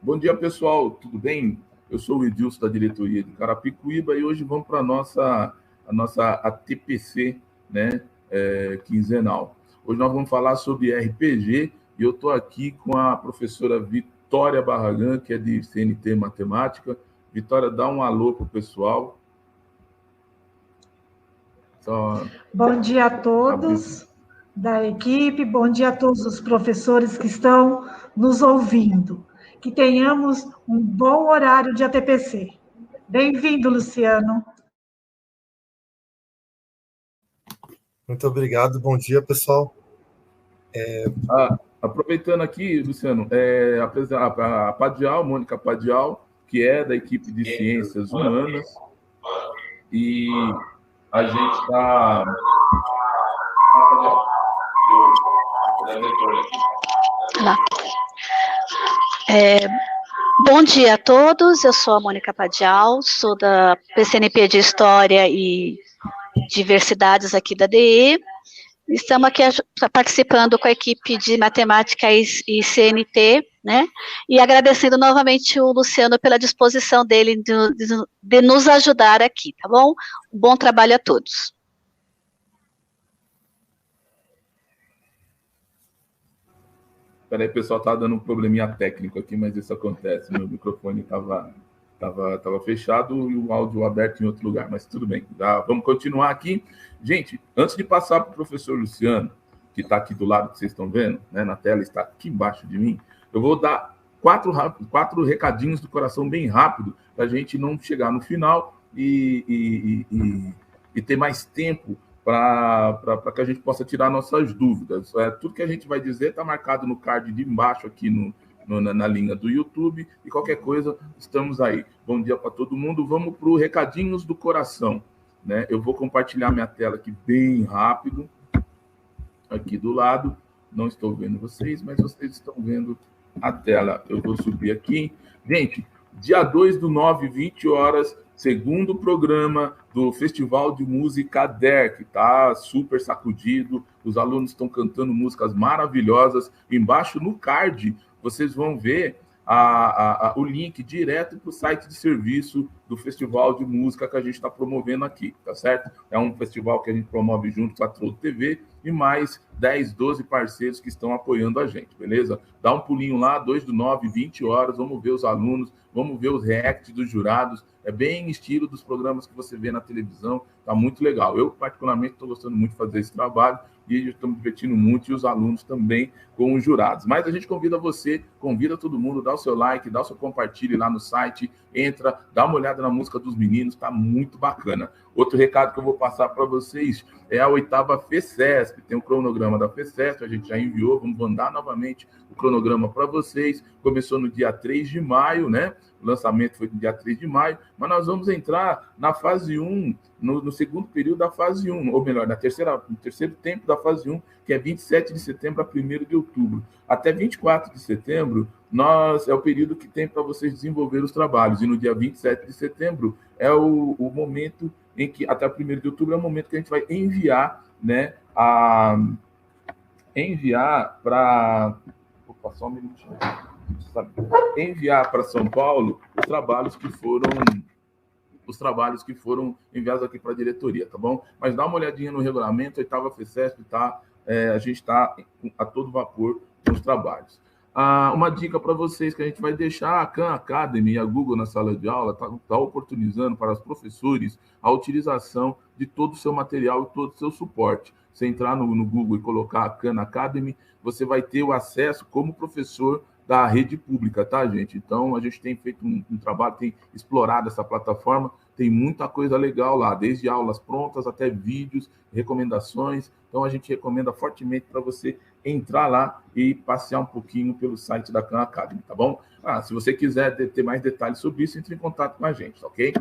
Bom dia, pessoal, tudo bem? Eu sou o Edilson da diretoria de Carapicuíba e hoje vamos para a nossa ATPC, né, quinzenal. Hoje nós vamos falar sobre RPG e eu estou aqui com a professora Vitória Barragan, que é de CNT Matemática. Vitória, dá um alô para o pessoal. Bom dia a todos da equipe, bom dia a todos os professores que estão nos ouvindo. Que tenhamos um bom horário de ATPC. Bem-vindo, Luciano. Muito obrigado, bom dia, pessoal. Aproveitando aqui, Luciano, a Padial, Mônica Padial, que é da equipe de Ciências Humanas, e a gente está... Bom dia a todos, eu sou a Mônica Padial, sou da PCNP de História e Diversidades aqui da DE. Estamos aqui participando com a equipe de Matemática e CNT, né? E agradecendo novamente o Luciano pela disposição dele de nos ajudar aqui, tá bom? Um bom trabalho a todos. Peraí, pessoal, tá dando um probleminha técnico aqui, mas isso acontece. Meu microfone estava fechado e o áudio aberto em outro lugar, mas tudo bem. Vamos continuar aqui. Gente, antes de passar para o professor Luciano, que está aqui do lado, que vocês estão vendo, né, na tela, está aqui embaixo de mim, eu vou dar quatro recadinhos do coração bem rápido, para a gente não chegar no final e ter mais tempo para que a gente possa tirar nossas dúvidas. Tudo que a gente vai dizer está marcado no card de embaixo aqui na linha do YouTube, e qualquer coisa, estamos aí. Bom dia para todo mundo. Vamos para os recadinhos do coração, né? Eu vou compartilhar minha tela aqui bem rápido, aqui do lado. Não estou vendo vocês, mas vocês estão vendo a tela. Eu vou subir aqui. Gente, dia 2/9, 20 horas, segundo programa do Festival de Música DER, que está super sacudido. Os alunos estão cantando músicas maravilhosas. Embaixo no card, vocês vão ver o link direto para o site de serviço do Festival de Música que a gente está promovendo aqui, tá certo? É um festival que a gente promove junto com a Troll TV e mais 10, 12 parceiros que estão apoiando a gente, beleza? Dá um pulinho lá, 2/9, 20 horas, vamos ver os alunos, vamos ver os reacts dos jurados, é bem estilo dos programas que você vê na televisão, tá muito legal. Eu, particularmente, estou gostando muito de fazer esse trabalho e estamos divertindo muito, e os alunos também com os jurados. Mas a gente convida você, convida todo mundo, dá o seu like, dá o seu compartilhe lá no site, entra, dá uma olhada na música dos meninos, tá muito bacana. Outro recado que eu vou passar para vocês é a 8ª FECESP, tem o cronograma da FECESP, a gente já enviou, vamos mandar novamente o cronograma para vocês. Começou no dia 3 de maio, né? O lançamento foi no dia 3 de maio, mas nós vamos entrar na fase 1, no segundo período da fase 1, ou melhor, no terceiro tempo da fase 1, que é 27 de setembro a 1º de outubro. Até 24 de setembro, é o período que tem para vocês desenvolver os trabalhos, e no dia 27 de setembro é o momento em que, até o 1º de outubro, é o momento que a gente vai enviar, né, enviar para... Opa, só um minutinho. Enviar para São Paulo os trabalhos que foram enviados aqui para a diretoria, tá bom? Mas dá uma olhadinha no regulamento, a 8ª FECESP, tá? A gente está a todo vapor com os trabalhos. Uma dica para vocês, que a gente vai deixar a Khan Academy e a Google na sala de aula, tá oportunizando para os professores a utilização de todo o seu material e todo o seu suporte. Você entrar no Google e colocar a Khan Academy, você vai ter o acesso como professor da rede pública, tá, gente? Então, a gente tem feito um trabalho, tem explorado essa plataforma, tem muita coisa legal lá, desde aulas prontas até vídeos, recomendações. Então, a gente recomenda fortemente para você entrar lá e passear um pouquinho pelo site da Khan Academy, tá bom? Se você quiser ter mais detalhes sobre isso, entre em contato com a gente, ok?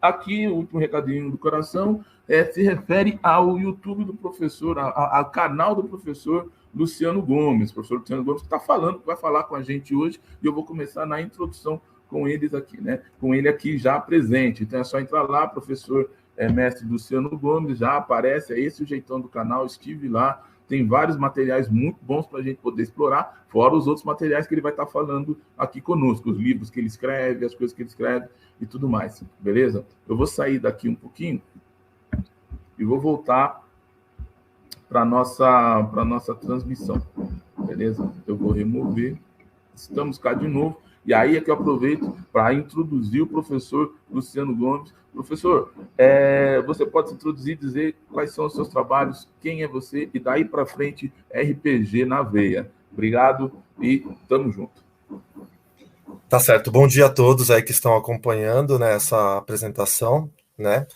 Aqui, o último recadinho do coração se refere ao YouTube do professor, ao canal do professor Luciano Gomes. O professor Luciano Gomes está falando, que vai falar com a gente hoje, e eu vou começar na introdução com eles aqui, né? Com ele aqui já presente. Então é só entrar lá, professor mestre Luciano Gomes, já aparece, é esse o jeitão do canal, estive lá. tem vários materiais muito bons para a gente poder explorar, fora os outros materiais que ele vai estar falando aqui conosco, os livros que ele escreve, as coisas que ele escreve e tudo mais, beleza? Eu vou sair daqui um pouquinho e vou voltar para a nossa transmissão, beleza? Eu vou remover, estamos cá de novo, e aí é que eu aproveito para introduzir o professor Luciano Gomes. Professor, você pode se introduzir, dizer quais são os seus trabalhos, quem é você, e daí para frente, RPG na veia. Obrigado e tamo junto. Tá certo. Bom dia a todos aí que estão acompanhando, né, essa apresentação, né?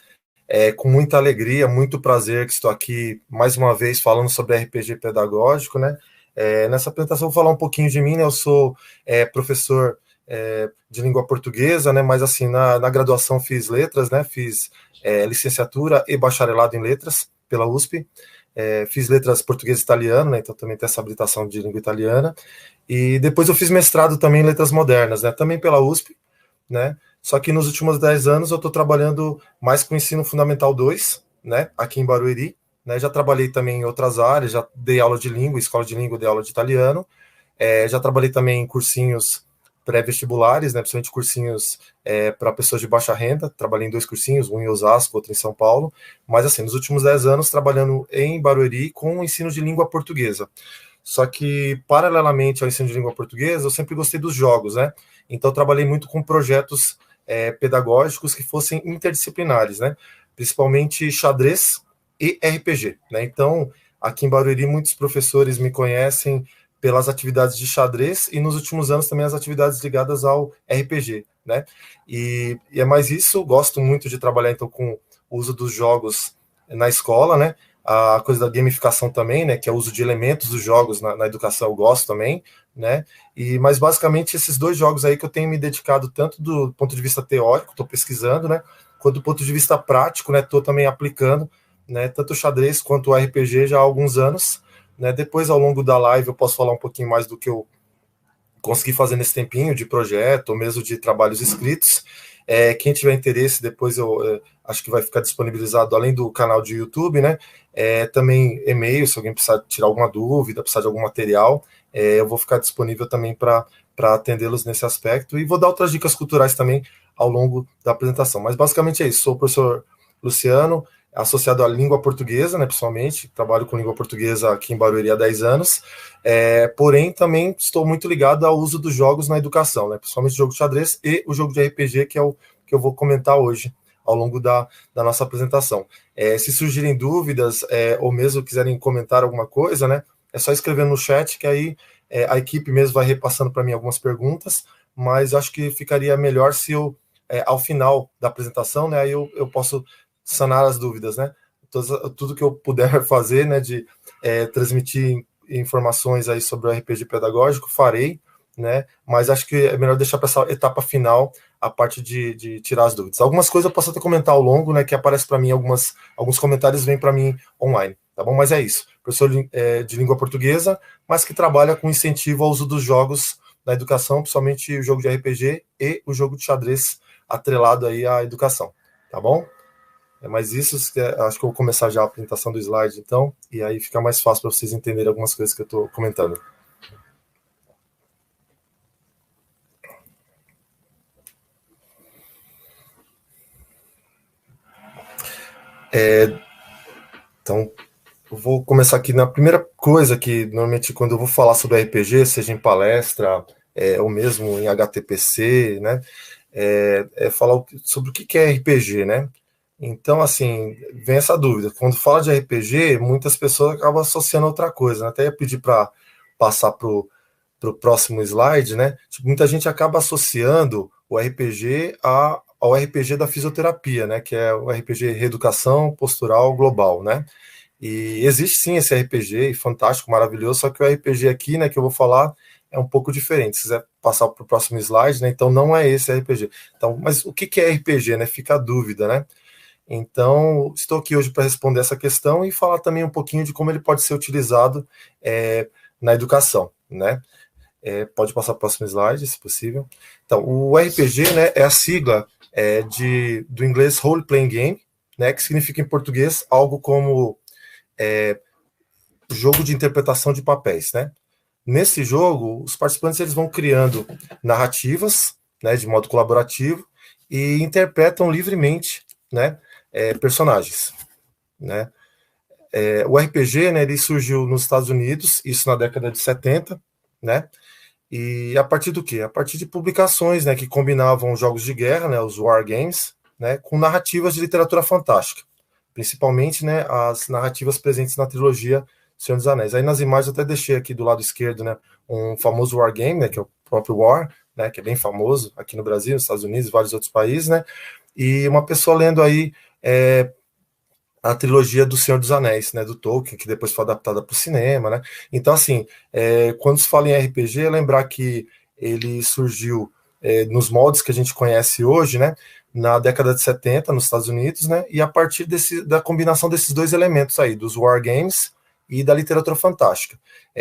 Com muita alegria, muito prazer que estou aqui mais uma vez falando sobre RPG pedagógico, né? Nessa apresentação eu vou falar um pouquinho de mim, né? Eu sou professor de língua portuguesa, né? Mas assim, na graduação fiz letras, né? Fiz licenciatura e bacharelado em letras pela USP. Fiz letras português e italiano, né? Então também tem essa habilitação de língua italiana. E depois eu fiz mestrado também em letras modernas, né? Também pela USP, né? Só que nos últimos 10 anos eu estou trabalhando mais com o ensino fundamental 2, né? Aqui em Barueri, né? Já trabalhei também em outras áreas, já dei aula de língua, escola de língua, dei aula de italiano. Já trabalhei também em cursinhos pré-vestibulares, né? Principalmente cursinhos para pessoas de baixa renda. Trabalhei em 2 cursinhos, um em Osasco, outro em São Paulo. Mas assim, nos últimos 10 anos trabalhando em Barueri com o ensino de língua portuguesa. Só que, paralelamente ao ensino de língua portuguesa, eu sempre gostei dos jogos, né? Então, eu trabalhei muito com projetos pedagógicos que fossem interdisciplinares, né? Principalmente xadrez e RPG, né? Então, aqui em Barueri, muitos professores me conhecem pelas atividades de xadrez e, nos últimos anos, também as atividades ligadas ao RPG, né? E é mais isso, gosto muito de trabalhar, então, com o uso dos jogos na escola, né? A coisa da gamificação também, né, que é o uso de elementos dos jogos na educação, eu gosto também, né, mas basicamente esses 2 jogos aí que eu tenho me dedicado tanto do ponto de vista teórico, estou pesquisando, né, quanto do ponto de vista prático, né, estou também aplicando, né, tanto o xadrez quanto o RPG já há alguns anos, né, depois ao longo da live eu posso falar um pouquinho mais do que eu consegui fazer nesse tempinho de projeto, ou mesmo de trabalhos escritos. Quem tiver interesse, depois eu acho que vai ficar disponibilizado, além do canal de YouTube, né? Também e-mail, se alguém precisar tirar alguma dúvida, precisar de algum material, eu vou ficar disponível também para atendê-los nesse aspecto. E vou dar outras dicas culturais também ao longo da apresentação. Mas basicamente é isso. Sou o professor Luciano, associado à língua portuguesa, né, pessoalmente, trabalho com língua portuguesa aqui em Barueri há 10 anos, porém também estou muito ligado ao uso dos jogos na educação, né, principalmente o jogo de xadrez e o jogo de RPG, que é o que eu vou comentar hoje, ao longo da nossa apresentação. Se surgirem dúvidas, ou mesmo quiserem comentar alguma coisa, né, é só escrever no chat, que aí a equipe mesmo vai repassando para mim algumas perguntas, mas acho que ficaria melhor se eu, ao final da apresentação, né, aí eu posso sanar as dúvidas, né? Tudo que eu puder fazer, né, de transmitir informações aí sobre o RPG pedagógico, farei, né? Mas acho que é melhor deixar para essa etapa final a parte de tirar as dúvidas. Algumas coisas eu posso até comentar ao longo, né, que aparece para mim, alguns comentários vêm para mim online, tá bom? Mas é isso. Professor de língua portuguesa, mas que trabalha com incentivo ao uso dos jogos na educação, principalmente o jogo de RPG e o jogo de xadrez atrelado aí à educação, tá bom? Mas isso, acho que eu vou começar já a apresentação do slide, então, e aí fica mais fácil para vocês entenderem algumas coisas que eu estou comentando. Então, eu vou começar aqui na primeira coisa que, normalmente, quando eu vou falar sobre RPG, seja em palestra, ou mesmo em HTPC, né, falar sobre o que é RPG, né? Então, assim, vem essa dúvida. Quando fala de RPG, muitas pessoas acabam associando a outra coisa, né? Até ia pedir para passar para o próximo slide, né? Tipo, muita gente acaba associando o RPG ao RPG da fisioterapia, né? Que é o RPG Reeducação Postural Global, né? E existe sim esse RPG, fantástico, maravilhoso, só que o RPG aqui, né, que eu vou falar, é um pouco diferente. Se quiser passar para o próximo slide, né? Então, não é esse RPG. Então, mas o que é RPG, né? Fica a dúvida, né? Então, estou aqui hoje para responder essa questão e falar também um pouquinho de como ele pode ser utilizado na educação, né? Pode passar para o próximo slide, se possível. Então, o RPG, né, é a sigla do inglês Role Playing Game, né, que significa em português algo como jogo de interpretação de papéis, né? Nesse jogo, os participantes eles vão criando narrativas, né, de modo colaborativo e interpretam livremente, né, personagens, né? O RPG, né, ele surgiu nos Estados Unidos, isso na década de 70, né? E a partir do quê? A partir de publicações, né, que combinavam jogos de guerra, né, os war games, né, com narrativas de literatura fantástica, principalmente, né, as narrativas presentes na trilogia Senhor dos Anéis. Aí nas imagens eu até deixei aqui do lado esquerdo, né, um famoso war game, né, que é o próprio War, né, que é bem famoso aqui no Brasil, nos Estados Unidos e vários outros países, né, e uma pessoa lendo aí a trilogia do Senhor dos Anéis, né, do Tolkien, que depois foi adaptada para o cinema, né. Então, assim, quando se fala em RPG, é lembrar que ele surgiu nos moldes que a gente conhece hoje, né, na década de 70, nos Estados Unidos, né, e a partir da combinação desses dois elementos aí, dos wargames e da literatura fantástica.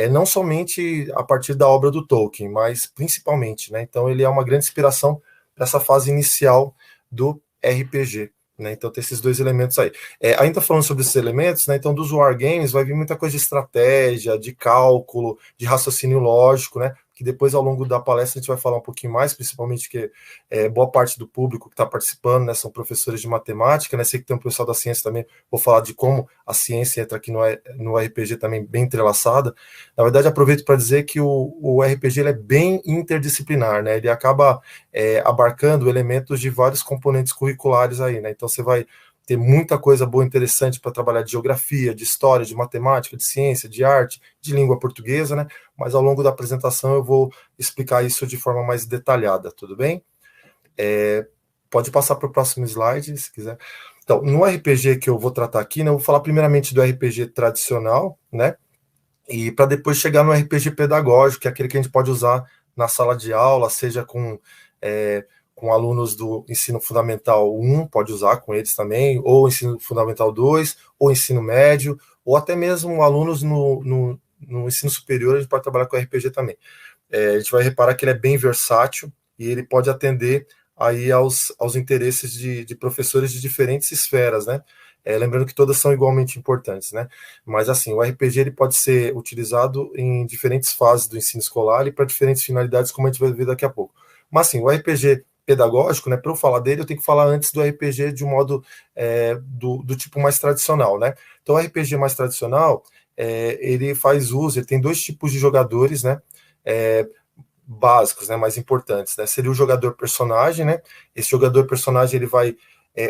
Não somente a partir da obra do Tolkien, mas principalmente, né, então ele é uma grande inspiração para essa fase inicial do RPG. Né, então tem esses dois elementos aí. Ainda falando sobre esses elementos, né, então dos wargames vai vir muita coisa de estratégia, de cálculo, de raciocínio lógico, né, que depois ao longo da palestra a gente vai falar um pouquinho mais, principalmente que boa parte do público que está participando, né, são professores de matemática, né, sei que tem um pessoal da ciência também, vou falar de como a ciência entra aqui no RPG também bem entrelaçada. Na verdade, aproveito para dizer que o RPG ele é bem interdisciplinar, né, ele acaba abarcando elementos de vários componentes curriculares aí, né, então você vai ter muita coisa boa, interessante para trabalhar de geografia, de história, de matemática, de ciência, de arte, de língua portuguesa, né? Mas ao longo da apresentação eu vou explicar isso de forma mais detalhada, tudo bem? Pode passar para o próximo slide, se quiser. Então, no RPG que eu vou tratar aqui, né, eu vou falar primeiramente do RPG tradicional, né? E para depois chegar no RPG pedagógico, que é aquele que a gente pode usar na sala de aula, seja com alunos do ensino fundamental 1, pode usar com eles também, ou ensino fundamental 2, ou ensino médio, ou até mesmo alunos no ensino superior, a gente pode trabalhar com RPG também. A gente vai reparar que ele é bem versátil e ele pode atender aí aos interesses de professores de diferentes esferas, né? Lembrando que todas são igualmente importantes, né? Mas assim, o RPG ele pode ser utilizado em diferentes fases do ensino escolar e para diferentes finalidades, como a gente vai ver daqui a pouco. Mas assim, o RPG pedagógico, né, para eu falar dele, eu tenho que falar antes do RPG de um modo do tipo mais tradicional, né? Então, o RPG mais tradicional, ele faz uso, ele tem dois tipos de jogadores, né, básicos, né, mais importantes, né? Seria o jogador personagem, né? Esse jogador personagem, ele vai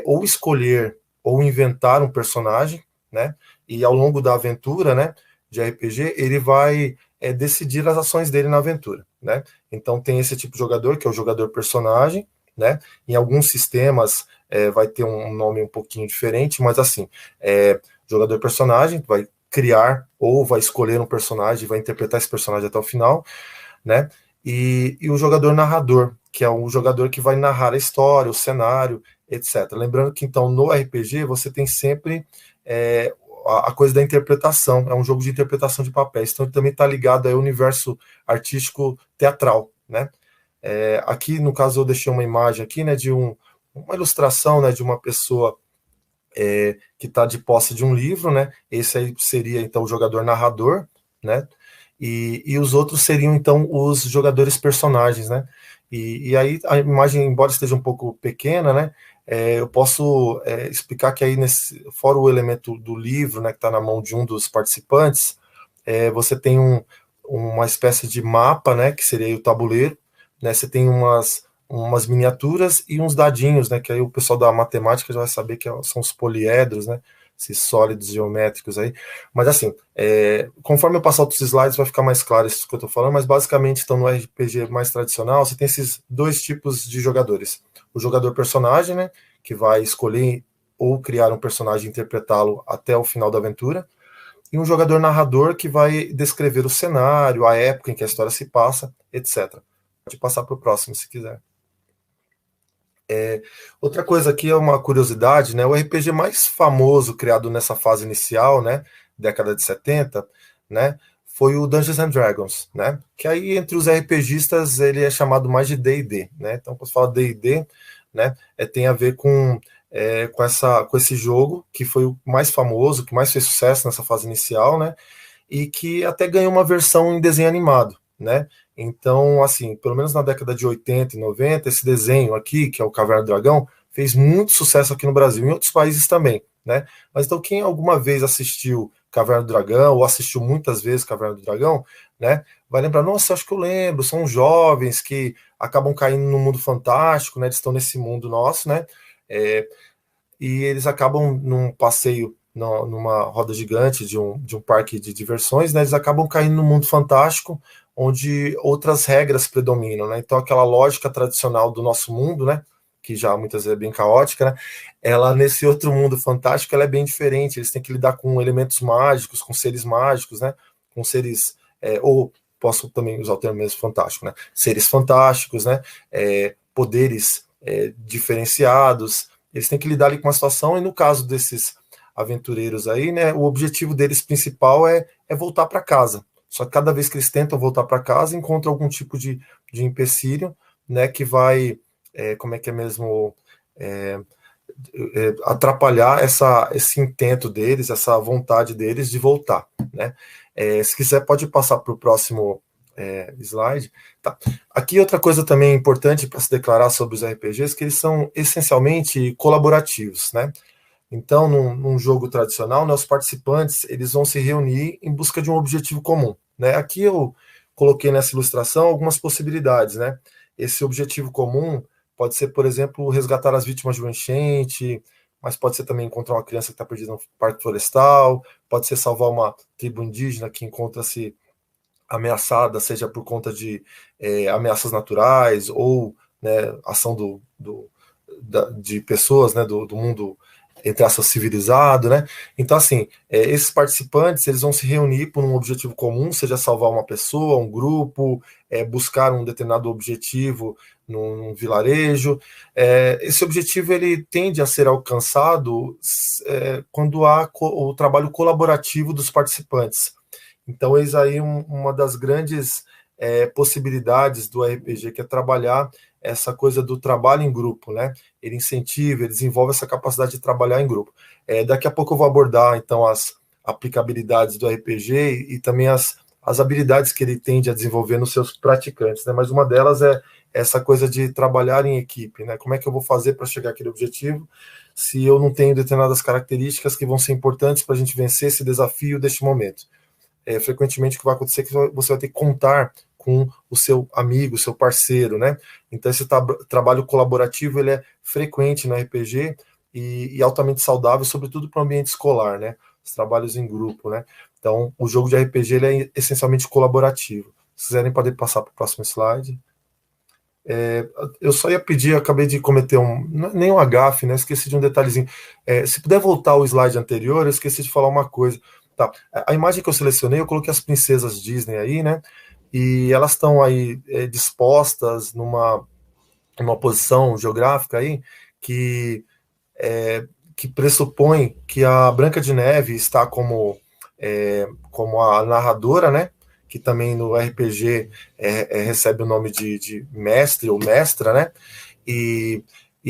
ou escolher ou inventar um personagem, né? E ao longo da aventura, né, de RPG, ele vai decidir as ações dele na aventura, né? Então tem esse tipo de jogador, que é o jogador personagem, né? Em alguns sistemas vai ter um nome um pouquinho diferente, mas assim, jogador personagem vai criar ou vai escolher um personagem, vai interpretar esse personagem até o final, né? E o jogador narrador, que é o jogador que vai narrar a história, o cenário, etc. Lembrando que então no RPG você tem sempre a coisa da interpretação, é um jogo de interpretação de papéis, então ele também está ligado ao universo artístico teatral, né? Aqui, no caso, eu deixei uma imagem aqui, né, de uma ilustração, né, de uma pessoa que está de posse de um livro, né? Esse aí seria, então, o jogador narrador, né? E os outros seriam, então, os jogadores personagens, né? E aí, a imagem, embora esteja um pouco pequena, né? Eu posso explicar que aí, fora o elemento do livro, né, que está na mão de um dos participantes, você tem uma espécie de mapa, né, que seria o tabuleiro, né, você tem umas miniaturas e uns dadinhos, né, que aí o pessoal da matemática já vai saber que são os poliedros, né, esses sólidos geométricos aí, mas assim, conforme eu passar outros slides vai ficar mais claro isso que eu estou falando, mas basicamente, então, no RPG mais tradicional, você tem esses dois tipos de jogadores. O jogador personagem, né, que vai escolher ou criar um personagem e interpretá-lo até o final da aventura, e um jogador narrador que vai descrever o cenário, a época em que a história se passa, etc. Pode passar para o próximo, se quiser. Outra coisa aqui é uma curiosidade, né, o RPG mais famoso criado nessa fase inicial, né, década de 70, né, foi o Dungeons and Dragons, né? Que aí entre os RPGistas ele é chamado mais de D&D, né? Então quando fala D&D, né, tem a ver com esse jogo que foi o mais famoso, que mais fez sucesso nessa fase inicial, né? e que até ganhou uma versão em desenho animado, né? Então, assim, pelo menos na década de 80 e 90, esse desenho aqui, que é o Caverna do Dragão, fez muito sucesso aqui no Brasil, em outros países também, né? Mas então, quem alguma vez assistiu Caverna do Dragão, ou assistiu muitas vezes Caverna do Dragão, né? Vai lembrar, nossa, acho que eu lembro, são jovens que acabam caindo no mundo fantástico, né? Eles estão nesse mundo nosso, né? E eles acabam num passeio, numa roda gigante de um parque de diversões, né? Eles acabam caindo no mundo fantástico, onde outras regras predominam, né? Então aquela lógica tradicional do nosso mundo, né? Que já muitas vezes é bem caótica, né? Ela, nesse outro mundo fantástico, ela é bem diferente. Eles têm que lidar com elementos mágicos, com seres mágicos, né? Com seres, ou posso também usar o termo mesmo fantástico, né? Seres fantásticos, né? Poderes diferenciados. Eles têm que lidar ali com uma situação, e no caso desses aventureiros aí, né? O objetivo deles principal é voltar para casa. Só que cada vez que eles tentam voltar para casa, encontram algum tipo de empecilho, né? Que vai como é que é mesmo, atrapalhar esse intento deles, essa vontade deles de voltar, né? Se quiser, pode passar para o próximo slide. Tá. Aqui outra coisa também importante para se declarar sobre os RPGs, que eles são essencialmente colaborativos, né? Então, num jogo tradicional, né, os participantes eles vão se reunir em busca de um objetivo comum, né? Aqui eu coloquei nessa ilustração algumas possibilidades, né? Esse objetivo comum pode ser, por exemplo, resgatar as vítimas de uma enchente, mas pode ser também encontrar uma criança que está perdida no parque florestal, pode ser salvar uma tribo indígena que encontra-se ameaçada, seja por conta de ameaças naturais ou, né, ação de pessoas, né, do mundo, entre aspas, civilizado, né? Então, assim, esses participantes, eles vão se reunir por um objetivo comum, seja salvar uma pessoa, um grupo, buscar um determinado objetivo num vilarejo. Esse objetivo, ele tende a ser alcançado quando há o trabalho colaborativo dos participantes. Então, eis aí uma das grandes possibilidades do RPG, que é trabalhar essa coisa do trabalho em grupo, né? Ele incentiva, ele desenvolve essa capacidade de trabalhar em grupo. Daqui a pouco eu vou abordar, então, as aplicabilidades do RPG e também as habilidades que ele tende a desenvolver nos seus praticantes, né? Mas uma delas é essa coisa de trabalhar em equipe, né? Como é que eu vou fazer para chegar àquele objetivo se eu não tenho determinadas características que vão ser importantes para a gente vencer esse desafio deste momento? Frequentemente o que vai acontecer é que você vai ter que contar com o seu amigo, o seu parceiro, né? Então esse trabalho colaborativo, ele é frequente no RPG e altamente saudável, sobretudo para o ambiente escolar, né? Os trabalhos em grupo, né? Então o jogo de RPG, ele é essencialmente colaborativo. Se quiserem, podem passar para o próximo slide. Eu só ia pedir, eu acabei de cometer nem um gafe, né? Esqueci de um detalhezinho. Se puder voltar ao slide anterior, eu esqueci de falar uma coisa. Tá. A imagem que eu selecionei, eu coloquei as princesas Disney aí, né? E elas estão aí dispostas numa posição geográfica aí que pressupõe que a Branca de Neve está como a narradora, né? Que também no RPG recebe o nome de mestre ou mestra, né? E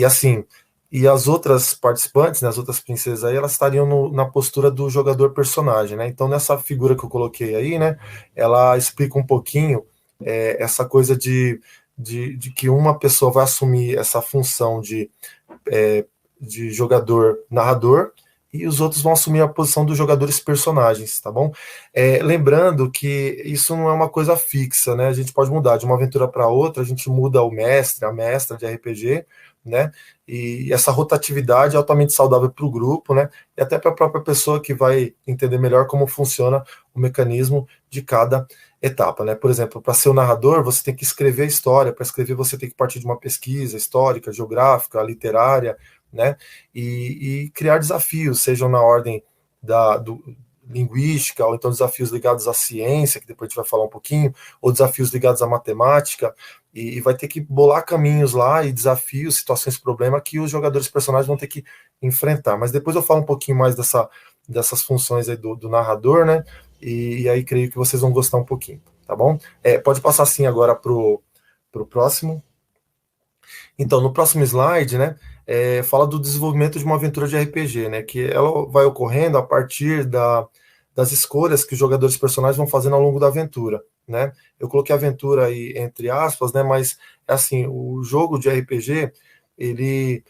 assim, e as outras participantes, né, as outras princesas aí, elas estariam na postura do jogador personagem, né? Então, nessa figura que eu coloquei aí, né, ela explica um pouquinho essa coisa de que uma pessoa vai assumir essa função de jogador narrador e os outros vão assumir a posição dos jogadores personagens, tá bom? Lembrando que isso não é uma coisa fixa, né? A gente pode mudar de uma aventura para outra, a gente muda o mestre, a mestra de RPG, né? E essa rotatividade é altamente saudável para o grupo, né? E até para a própria pessoa que vai entender melhor como funciona o mecanismo de cada etapa, né? Por exemplo, para ser o narrador, você tem que escrever a história. Para escrever, você tem que partir de uma pesquisa histórica, geográfica, literária, né? E criar desafios, sejam na ordem linguística, ou então desafios ligados à ciência, que depois a gente vai falar um pouquinho, ou desafios ligados à matemática, e vai ter que bolar caminhos lá e desafios, situações, problema que os jogadores personagens vão ter que enfrentar. Mas depois eu falo um pouquinho mais dessas funções aí do narrador, né? E aí creio que vocês vão gostar um pouquinho, tá bom? Pode passar sim agora pro próximo. Então, no próximo slide, né, fala do desenvolvimento de uma aventura de RPG, né, que ela vai ocorrendo a partir das escolhas que os jogadores personagens vão fazendo ao longo da aventura, né? Eu coloquei aventura aí entre aspas, né? Mas é assim, o jogo de RPG, ele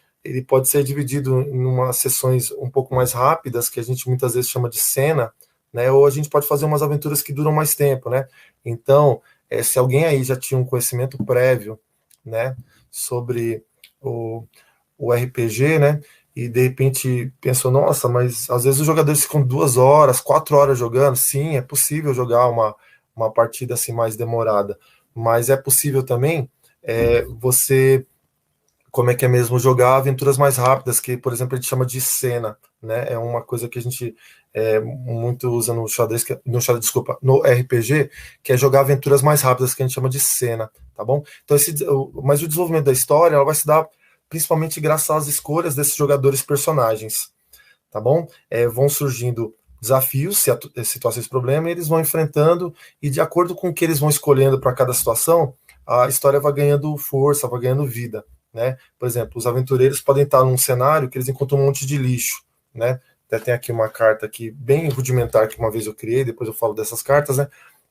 pode ser dividido em umas sessões um pouco mais rápidas, que a gente muitas vezes chama de cena, né? Ou a gente pode fazer umas aventuras que duram mais tempo, né? Então, se alguém aí já tinha um conhecimento prévio, né, sobre o RPG, né, e de repente pensou, nossa, mas às vezes os jogadores ficam 2 horas, 4 horas jogando. Sim, é possível jogar uma partida assim mais demorada, mas é possível também você, como é que é mesmo, jogar aventuras mais rápidas, que, por exemplo, a gente chama de cena, né? É uma coisa que a gente muito usa no xadrez, desculpa, no RPG, que é jogar aventuras mais rápidas, que a gente chama de cena, tá bom? Então, mas o desenvolvimento da história, ela vai se dar principalmente graças às escolhas desses jogadores personagens, tá bom? Vão surgindo desafios, situações, problemas, e eles vão enfrentando, e de acordo com o que eles vão escolhendo para cada situação, a história vai ganhando força, vai ganhando vida, né? Por exemplo, os aventureiros podem estar num cenário que eles encontram um monte de lixo, né? Até tem aqui uma carta aqui bem rudimentar que uma vez eu criei, depois eu falo dessas cartas, né?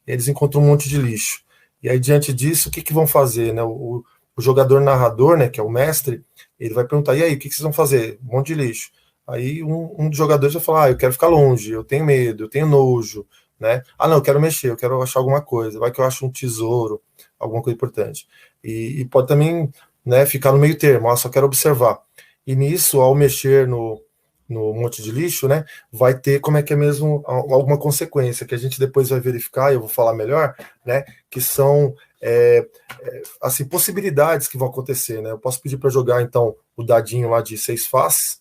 Eles encontram um monte de lixo. E aí, diante disso, o que vão fazer, né? O jogador narrador, né, que é o mestre, ele vai perguntar, e aí, o que vocês vão fazer? Um monte de lixo. Aí um dos jogadores vai falar, eu quero ficar longe, eu tenho medo, eu tenho nojo, né? Ah, não, eu quero mexer, eu quero achar alguma coisa, vai que eu acho um tesouro, alguma coisa importante. E pode também, né, ficar no meio termo, só quero observar. E nisso, ao mexer no monte de lixo, né, vai ter, como é que é mesmo, alguma consequência, que a gente depois vai verificar, e eu vou falar melhor, né, que são assim, possibilidades que vão acontecer, né? Eu posso pedir para jogar, então, o dadinho lá de 6 faces,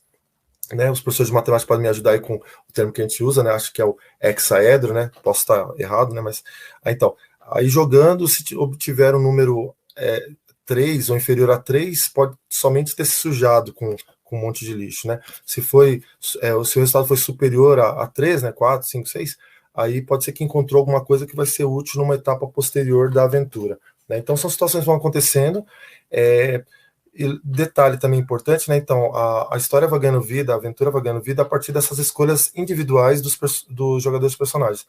né? Os professores de matemática podem me ajudar aí com o termo que a gente usa, né? Acho que é o hexaedro, né? Posso estar errado, né? Mas, então, aí jogando, se obtiver um número 3 ou inferior a 3, pode somente ter se sujado com um monte de lixo, né? Se o seu resultado foi superior a 3, né? 4, 5, 6, aí pode ser que encontrou alguma coisa que vai ser útil numa etapa posterior da aventura, né? Então, são situações que vão acontecendo. E detalhe também importante, né? Então, a história vai ganhando vida, a aventura vai ganhando vida a partir dessas escolhas individuais dos jogadores personagens.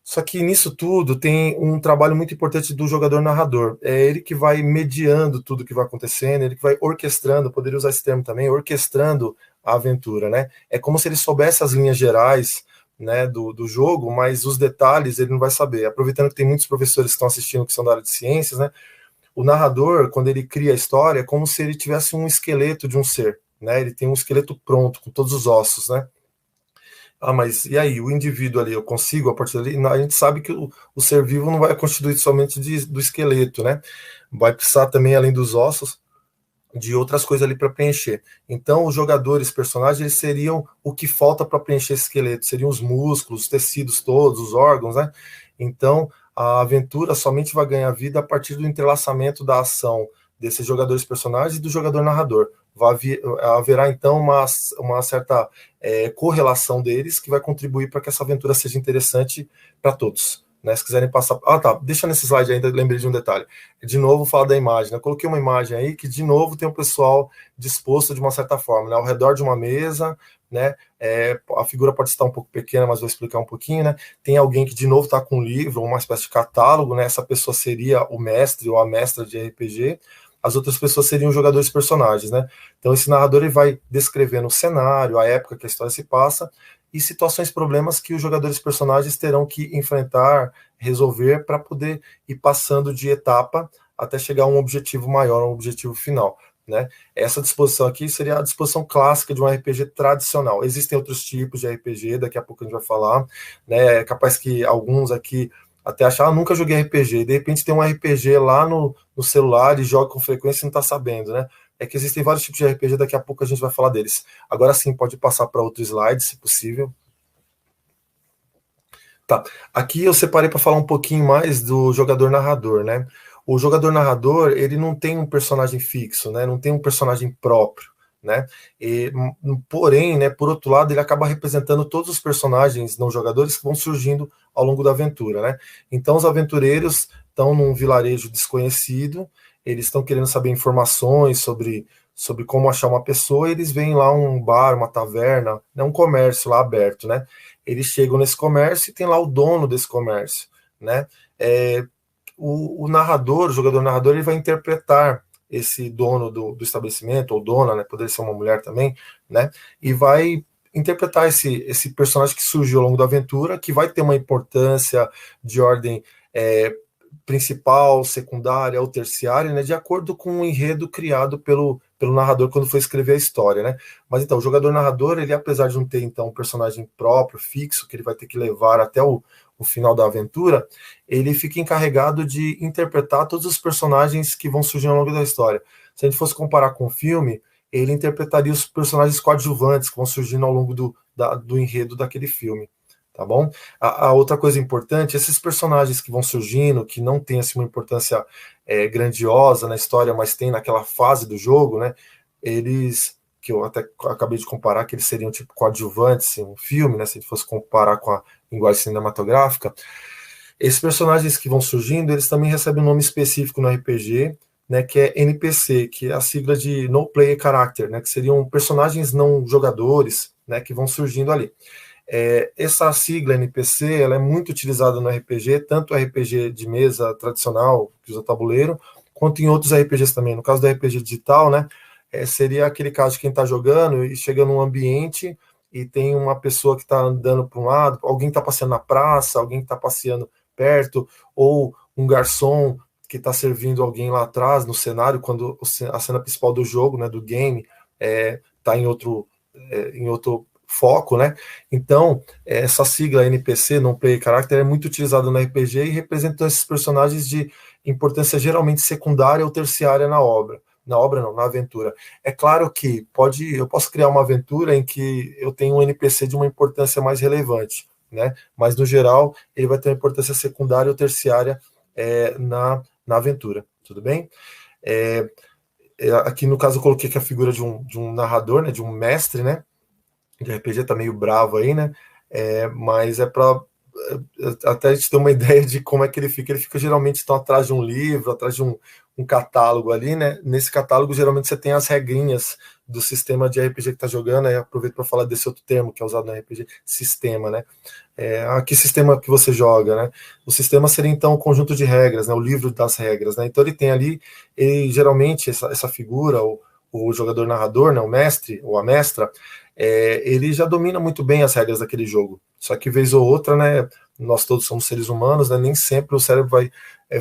Só que nisso tudo tem um trabalho muito importante do jogador narrador. É ele que vai mediando tudo que vai acontecendo, ele que vai orquestrando, poderia usar esse termo também, orquestrando a aventura, né? É como se ele soubesse as linhas gerais, né, do jogo, mas os detalhes ele não vai saber. Aproveitando que tem muitos professores que estão assistindo que são da área de ciências, né? O narrador, quando ele cria a história, é como se ele tivesse um esqueleto de um ser, né? Ele tem um esqueleto pronto, com todos os ossos, né? Ah, mas e aí, o indivíduo ali, eu consigo, a partir dali? Não, a gente sabe que o ser vivo não vai constituir somente do esqueleto, né? Vai precisar também, além dos ossos, de outras coisas ali para preencher. Então, os jogadores, personagens, eles seriam o que falta para preencher esse esqueleto, seriam os músculos, os tecidos todos, os órgãos, né? Então, a aventura somente vai ganhar vida a partir do entrelaçamento da ação desses jogadores personagens e do jogador narrador. Haverá, então, uma certa correlação deles que vai contribuir para que essa aventura seja interessante para todos. Né, se quiserem passar... tá, deixa nesse slide ainda, lembrei de um detalhe. De novo, falar da imagem. Eu coloquei uma imagem aí que, de novo, tem o pessoal disposto de uma certa forma, né, ao redor de uma mesa, né, a figura pode estar um pouco pequena, mas vou explicar um pouquinho, né, tem alguém que, de novo, está com um livro, uma espécie de catálogo, né, essa pessoa seria o mestre ou a mestra de RPG, as outras pessoas seriam jogadores personagens, né, então esse narrador ele vai descrevendo o cenário, a época que a história se passa, e situações, problemas que os jogadores personagens terão que enfrentar, resolver, para poder ir passando de etapa até chegar a um objetivo maior, um objetivo final, né? Essa disposição aqui seria a disposição clássica de um RPG tradicional. Existem outros tipos de RPG, daqui a pouco a gente vai falar, né? É capaz que alguns aqui até achar, nunca joguei RPG, e de repente tem um RPG lá no celular e joga com frequência e não está sabendo, né? É que existem vários tipos de RPG, daqui a pouco a gente vai falar deles. Agora sim, pode passar para outro slide, se possível. Tá, aqui eu separei para falar um pouquinho mais do jogador narrador, né? O jogador narrador, ele não tem um personagem fixo, né? Não tem um personagem próprio, né? Porém, né, por outro lado, ele acaba representando todos os personagens não jogadores que vão surgindo ao longo da aventura, né? Então, os aventureiros estão num vilarejo desconhecido, eles estão querendo saber informações sobre como achar uma pessoa, e eles veem lá um bar, uma taverna, né, um comércio lá aberto, né? Eles chegam nesse comércio e tem lá o dono desse comércio, né? O narrador, o jogador narrador, ele vai interpretar esse dono do estabelecimento, ou dona, né? Poderia ser uma mulher também, né? E vai interpretar esse personagem que surgiu ao longo da aventura, que vai ter uma importância de ordem principal, secundária ou terciária, né, de acordo com o enredo criado pelo narrador quando foi escrever a história, né? Mas então, o jogador narrador, ele, apesar de não ter então um personagem próprio, fixo, que ele vai ter que levar até o final da aventura, ele fica encarregado de interpretar todos os personagens que vão surgir ao longo da história. Se a gente fosse comparar com o filme, ele interpretaria os personagens coadjuvantes que vão surgindo ao longo do enredo daquele filme, tá bom? A outra coisa importante, esses personagens que vão surgindo, que não tem assim, uma importância grandiosa na história, mas tem naquela fase do jogo, né? Eles, que eu até acabei de comparar, que eles seriam tipo coadjuvantes em um filme, né? Se a gente fosse comparar com a linguagem cinematográfica, esses personagens que vão surgindo, eles também recebem um nome específico no RPG, né, que é NPC, que é a sigla de No Player Character, né, que seriam personagens não jogadores, né, que vão surgindo ali. Essa sigla NPC, ela é muito utilizada no RPG, tanto RPG de mesa tradicional, que usa tabuleiro, quanto em outros RPGs também. No caso do RPG digital, né, seria aquele caso de quem está jogando e chega num ambiente e tem uma pessoa que está andando para um lado, alguém está passeando na praça, alguém que está passeando perto, ou um garçom que está servindo alguém lá atrás no cenário, quando a cena principal do jogo, né, do game, está em outro foco, né? Então, essa sigla NPC, Non Player Character, é muito utilizada no RPG e representa esses personagens de importância geralmente secundária ou terciária na obra. Na obra não, na aventura. É claro que eu posso criar uma aventura em que eu tenho um NPC de uma importância mais relevante, né? Mas, no geral, ele vai ter uma importância secundária ou terciária na aventura, tudo bem? Aqui no caso eu coloquei que a figura de um narrador, né, de um mestre, né, de RPG tá meio bravo aí, né, mas para até a gente ter uma ideia de como é que ele fica geralmente então atrás de um livro, atrás de um catálogo ali, né, nesse catálogo geralmente você tem as regrinhas do sistema de RPG que tá jogando, aí aproveito para falar desse outro termo que é usado no RPG, sistema, né, que sistema que você joga, né? O sistema seria então o conjunto de regras, né? O livro das regras, né? Então ele tem ali, geralmente essa figura, o jogador narrador, né? O mestre ou a mestra, ele já domina muito bem as regras daquele jogo. Só que vez ou outra, né? Nós todos somos seres humanos, né? Nem sempre o cérebro vai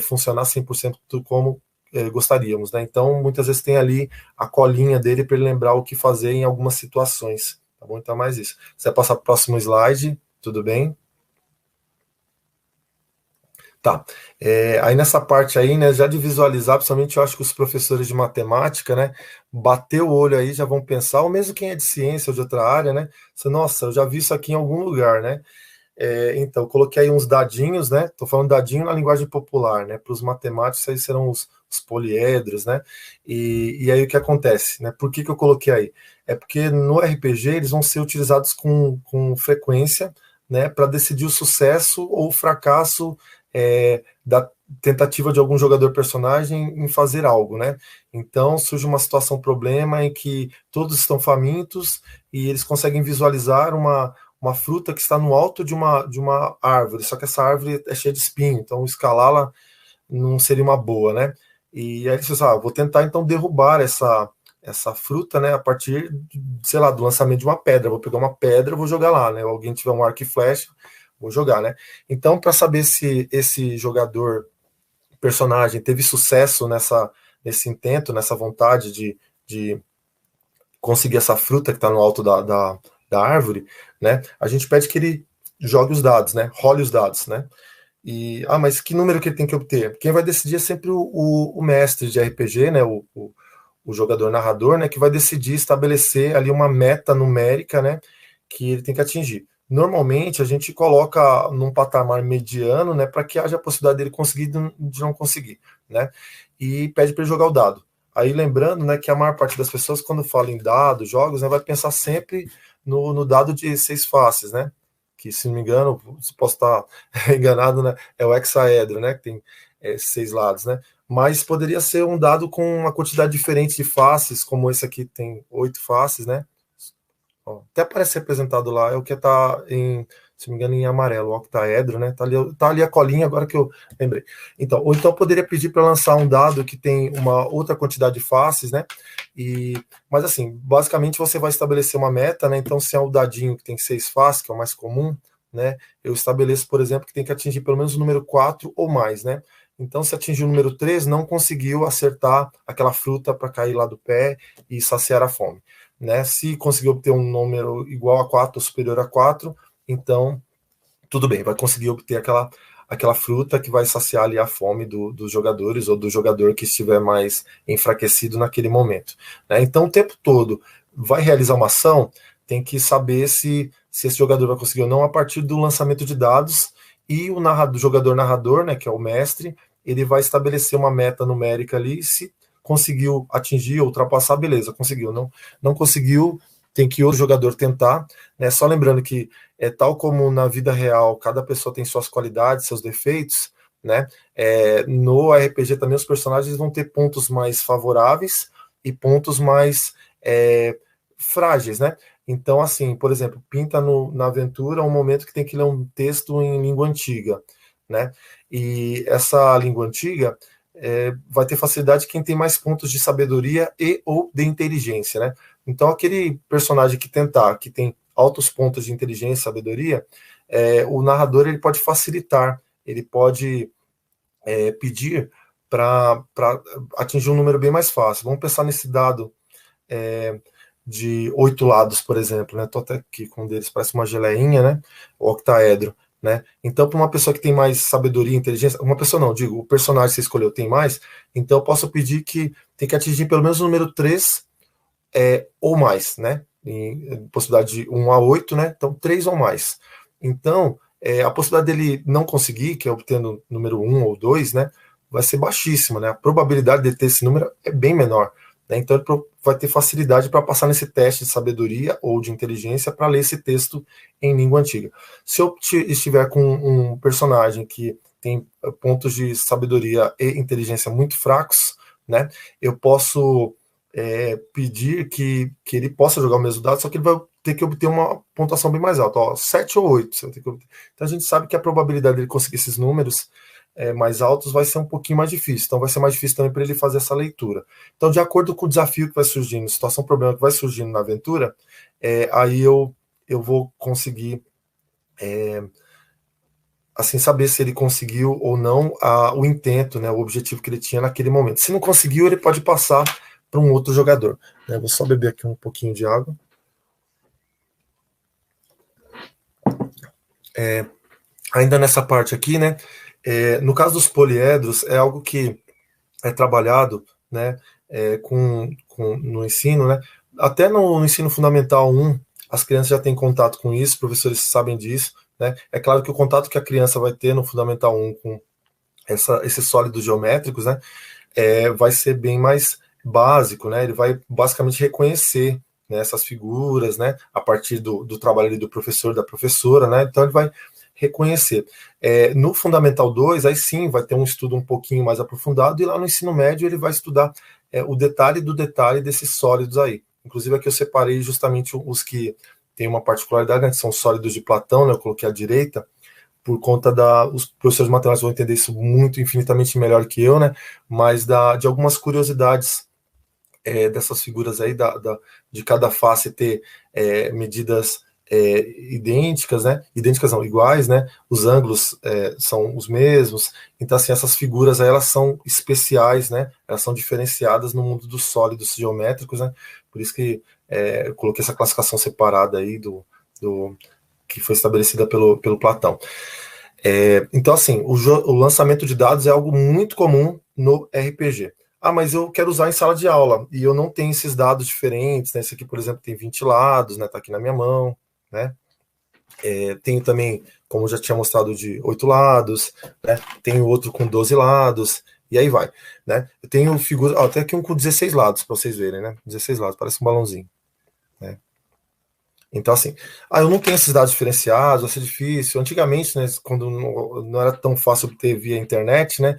funcionar 100% como gostaríamos, né? Então muitas vezes tem ali a colinha dele para ele lembrar o que fazer em algumas situações, tá bom? Então é mais isso. Se você passar para o próximo slide. Tudo bem? Tá. Aí nessa parte aí, né, já de visualizar, principalmente eu acho que os professores de matemática, né, bater o olho aí, já vão pensar, ou mesmo quem é de ciência ou de outra área, né, nossa, eu já vi isso aqui em algum lugar, né? Então, eu coloquei aí uns dadinhos, né? Tô falando dadinho na linguagem popular, né? Para os matemáticos, aí serão os poliedros, né? E aí o que acontece, né? Por que eu coloquei aí? É porque no RPG eles vão ser utilizados com frequência, né, para decidir o sucesso ou o fracasso da tentativa de algum jogador personagem em fazer algo, né? Então surge uma situação problema em que todos estão famintos e eles conseguem visualizar uma fruta que está no alto de uma árvore, só que essa árvore é cheia de espinho, então escalá-la não seria uma boa, né? E aí eles falam, vou tentar então derrubar essa fruta, né, a partir, sei lá, do lançamento de uma pedra. Vou pegar uma pedra, vou jogar lá, né? Alguém tiver um arco e flecha, vou jogar, né? Então, para saber se esse jogador, personagem, teve sucesso nesse intento, nessa vontade de conseguir essa fruta que está no alto da árvore, né? A gente pede que ele jogue os dados, né? Role os dados, né? Mas que número que ele tem que obter? Quem vai decidir é sempre o mestre de RPG, né? O jogador narrador, né, que vai decidir estabelecer ali uma meta numérica, né, que ele tem que atingir. Normalmente a gente coloca num patamar mediano, né, para que haja a possibilidade dele conseguir de não conseguir, né, e pede para ele jogar o dado. Aí lembrando, né, que a maior parte das pessoas quando fala em dados, jogos, né, vai pensar sempre no dado de 6 faces, né, que se não me engano, se posso estar enganado, né, é o hexaedro, né, que tem 6 lados, né, mas poderia ser um dado com uma quantidade diferente de faces, como esse aqui tem 8 faces, né? Até parece representado lá, é o que está em se não me engano, em amarelo, o octaedro, né? Tá ali a colinha, agora que eu lembrei. Então, ou então eu poderia pedir para lançar um dado que tem uma outra quantidade de faces, né? Mas assim, basicamente você vai estabelecer uma meta, né? Então, se é o dadinho que tem 6 faces, que é o mais comum, né? Eu estabeleço, por exemplo, que tem que atingir pelo menos o número 4 ou mais, né? Então, se atingir o número 3, não conseguiu acertar aquela fruta para cair lá do pé e saciar a fome, né? Se conseguiu obter um número igual a 4 ou superior a 4, então tudo bem, vai conseguir obter aquela fruta que vai saciar ali a fome dos jogadores ou do jogador que estiver mais enfraquecido naquele momento, né? Então, o tempo todo vai realizar uma ação, tem que saber se esse jogador vai conseguir ou não a partir do lançamento de dados, e o jogador narrador, né, que é o mestre, ele vai estabelecer uma meta numérica ali, se conseguiu atingir ou ultrapassar, beleza, conseguiu. Não conseguiu, tem que outro jogador tentar, né? Só lembrando que, tal como na vida real, cada pessoa tem suas qualidades, seus defeitos, né? No RPG também os personagens vão ter pontos mais favoráveis e pontos mais frágeis, né? Então, assim, por exemplo, pinta na aventura um momento que tem que ler um texto em língua antiga, né? E essa língua antiga vai ter facilidade quem tem mais pontos de sabedoria e ou de inteligência, né? Então, aquele personagem que tem altos pontos de inteligência e sabedoria, o narrador ele pode facilitar, ele pode pedir para atingir um número bem mais fácil. Vamos pensar nesse dado de 8 lados, por exemplo, né? Estou até aqui com um deles, parece uma geleinha, né? O octaedro, né? Então, para uma pessoa que tem mais sabedoria e inteligência, uma pessoa não, digo, o personagem que você escolheu tem mais, então eu posso pedir que tem que atingir pelo menos o número 3 ou mais, né? Em possibilidade de 1 a 8, né? Então, 3 ou mais. Então, a possibilidade dele não conseguir, que é obtendo número 1 ou 2, né? Vai ser baixíssima, né? A probabilidade de ter esse número é bem menor, né? Então, ele vai ter facilidade para passar nesse teste de sabedoria ou de inteligência para ler esse texto em língua antiga. Se eu estiver com um personagem que tem pontos de sabedoria e inteligência muito fracos, né? Eu posso pedir que ele possa jogar o mesmo dado, só que ele vai ter que obter uma pontuação bem mais alta, 7 ou 8. Você vai ter que obter. Então a gente sabe que a probabilidade dele conseguir esses números mais altos vai ser um pouquinho mais difícil, então vai ser mais difícil também para ele fazer essa leitura. Então, de acordo com o desafio que vai surgindo, situação, problema que vai surgindo na aventura, aí eu vou conseguir assim, saber se ele conseguiu ou não o intento, né, o objetivo que ele tinha naquele momento. Se não conseguiu, ele pode passar para um outro jogador, né? Vou só beber aqui um pouquinho de água. Ainda nessa parte aqui, né? No caso dos poliedros, é algo que é trabalhado, né? No ensino, né? Até no ensino fundamental 1, as crianças já têm contato com isso, os professores sabem disso, né? É claro que o contato que a criança vai ter no fundamental 1 com esses sólidos geométricos, né? Vai ser bem mais básico, né? Ele vai basicamente reconhecer, né, essas figuras, né, a partir do trabalho do professor, da professora, né? Então ele vai reconhecer. No Fundamental 2, aí sim vai ter um estudo um pouquinho mais aprofundado, e lá no ensino médio ele vai estudar o detalhe do detalhe desses sólidos aí. Inclusive aqui eu separei justamente os que têm uma particularidade, né, que são sólidos de Platão, né? Eu coloquei à direita, por conta os professores de matemática vão entender isso muito, infinitamente melhor que eu, né? Mas de algumas curiosidades dessas figuras aí, de cada face ter medidas idênticas, né? Idênticas não, iguais, né? Os ângulos são os mesmos. Então, assim, essas figuras aí, elas são especiais, né? Elas são diferenciadas no mundo dos sólidos geométricos, né? Por isso que eu coloquei essa classificação separada aí que foi estabelecida pelo Platão. Então, assim, o lançamento de dados é algo muito comum no RPG. Mas eu quero usar em sala de aula, e eu não tenho esses dados diferentes, né? Esse aqui, por exemplo, tem 20 lados, né? Tá aqui na minha mão, né? Tenho também, como já tinha mostrado, de 8 lados, né? Tenho outro com 12 lados, e aí vai, né? Eu tenho figura, até aqui um com 16 lados, para vocês verem, né? 16 lados, parece um balãozinho, né? Então, assim, eu não tenho esses dados diferenciados, vai ser difícil. Antigamente, né, quando não era tão fácil obter via internet, né,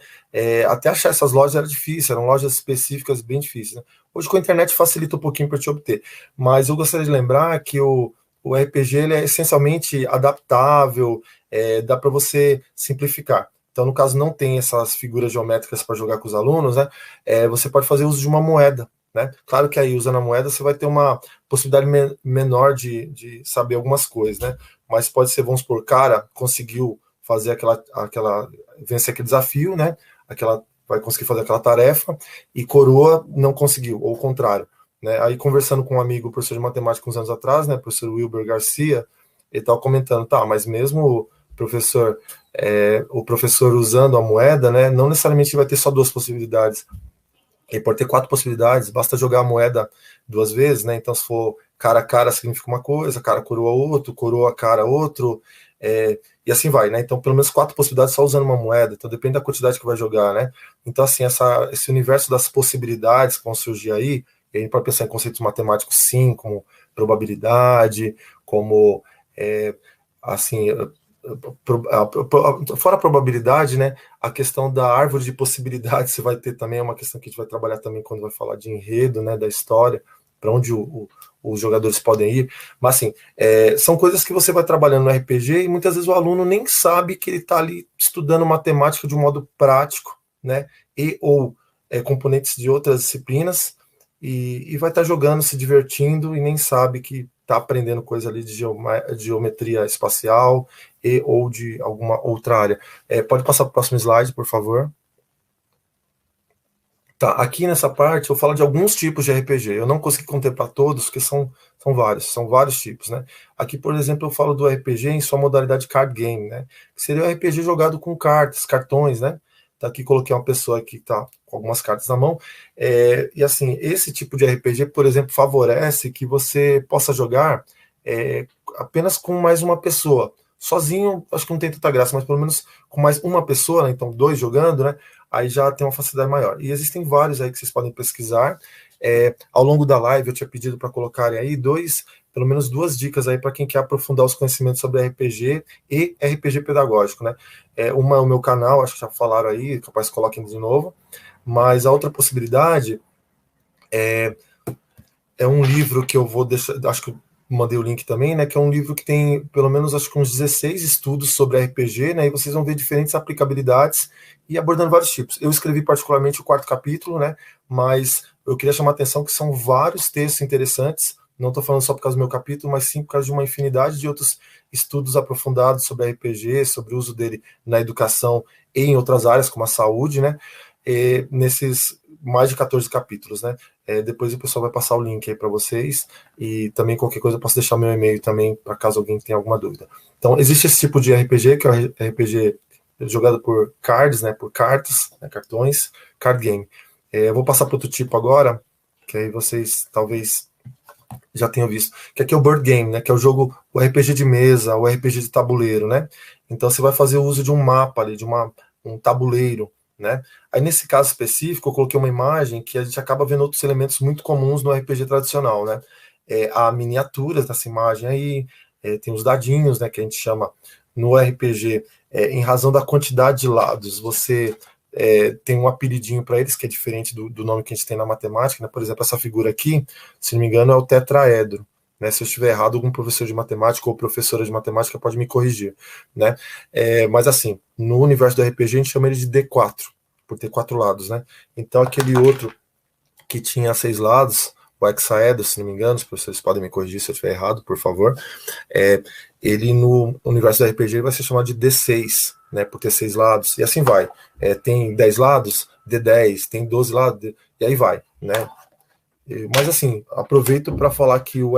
até achar essas lojas era difícil, eram lojas específicas bem difíceis, né? Hoje, com a internet, facilita um pouquinho para te obter. Mas eu gostaria de lembrar que o o RPG ele é essencialmente adaptável, dá para você simplificar. Então, no caso, não tem essas figuras geométricas para jogar com os alunos, né? Você pode fazer uso de uma moeda, né? Claro que aí, usando a moeda, você vai ter uma possibilidade menor de saber algumas coisas, né? Mas pode ser, vamos supor, cara conseguiu fazer vencer aquele desafio, né? Vai conseguir fazer aquela tarefa, e coroa não conseguiu, ou o contrário, né? Aí, conversando com um amigo, professor de matemática uns anos atrás, né? Professor Wilber Garcia, ele estava comentando, mas mesmo o professor usando a moeda, né? Não necessariamente vai ter só 2 possibilidades. Ele pode ter 4 possibilidades, basta jogar a moeda 2 vezes, né? Então, se for cara a cara, significa uma coisa, cara coroa outro, coroa cara outro, e assim vai, né? Então, pelo menos 4 possibilidades só usando uma moeda, então depende da quantidade que vai jogar, né? Então, assim, esse universo das possibilidades que vão surgir aí, e a gente pode pensar em conceitos matemáticos, sim, como probabilidade, como, assim, fora a probabilidade, né? A questão da árvore de possibilidades você vai ter também, é uma questão que a gente vai trabalhar também quando vai falar de enredo, né? Da história, para onde os jogadores podem ir. Mas, assim, são coisas que você vai trabalhando no RPG e muitas vezes o aluno nem sabe que ele está ali estudando matemática de um modo prático, né? Ou componentes de outras disciplinas, e vai estar jogando, se divertindo, e nem sabe que está aprendendo coisa ali de geometria espacial ou de alguma outra área. Pode passar para o próximo slide, por favor. Tá, aqui nessa parte eu falo de alguns tipos de RPG. Eu não consegui contemplar todos, porque são vários tipos, né? Aqui, por exemplo, eu falo do RPG em sua modalidade card game, né? Que seria o RPG jogado com cartões, né? Tá, aqui coloquei uma pessoa que está com algumas cartas na mão. E assim, esse tipo de RPG, por exemplo, favorece que você possa jogar apenas com mais uma pessoa. Sozinho, acho que não tem tanta graça, mas pelo menos com mais uma pessoa, né? Então 2 jogando, né? Aí já tem uma facilidade maior. E existem vários aí que vocês podem pesquisar. Ao longo da live eu tinha pedido para colocarem aí pelo menos 2 dicas aí para quem quer aprofundar os conhecimentos sobre RPG e RPG pedagógico, né? Uma é o meu canal, acho que já falaram aí, capaz coloquem de novo. Mas a outra possibilidade é um livro que eu vou deixar, acho que eu mandei o link também, né, que é um livro que tem pelo menos acho que uns 16 estudos sobre RPG, né, e vocês vão ver diferentes aplicabilidades e abordando vários tipos. Eu escrevi particularmente o 4º capítulo, né, mas eu queria chamar a atenção que são vários textos interessantes, não estou falando só por causa do meu capítulo, mas sim por causa de uma infinidade de outros estudos aprofundados sobre RPG, sobre o uso dele na educação e em outras áreas, como a saúde, né, nesses mais de 14 capítulos, né. Depois o pessoal vai passar o link aí para vocês, e também qualquer coisa eu posso deixar meu e-mail também, para caso alguém tenha alguma dúvida. Então, existe esse tipo de RPG, que é o RPG jogado por cards, né, por cartas, né, cartões, card game. Eu vou passar para outro tipo agora, que aí vocês talvez já tenham visto, que aqui é o board game, né, que é o RPG de mesa, o RPG de tabuleiro, né. Então, você vai fazer o uso de um mapa ali, de um tabuleiro, né? Aí nesse caso específico eu coloquei uma imagem que a gente acaba vendo outros elementos muito comuns no RPG tradicional, né? Há miniaturas nessa imagem aí, tem os dadinhos, né, que a gente chama no RPG, em razão da quantidade de lados, você tem um apelidinho para eles que é diferente do nome que a gente tem na matemática, né? Por exemplo, essa figura aqui, se não me engano, é o tetraedro. Né, se eu estiver errado, algum professor de matemática ou professora de matemática pode me corrigir, né? Mas assim, no universo do RPG a gente chama ele de D4, por ter 4 lados, né? Então aquele outro que tinha 6 lados, o hexaedro, se não me engano, os professores podem me corrigir se eu estiver errado, por favor. Ele no universo do RPG vai ser chamado de D6, né? Por ter 6 lados, e assim vai. Tem 10 lados, D10, tem 12 lados, e aí vai, né? Mas assim, aproveito para falar que o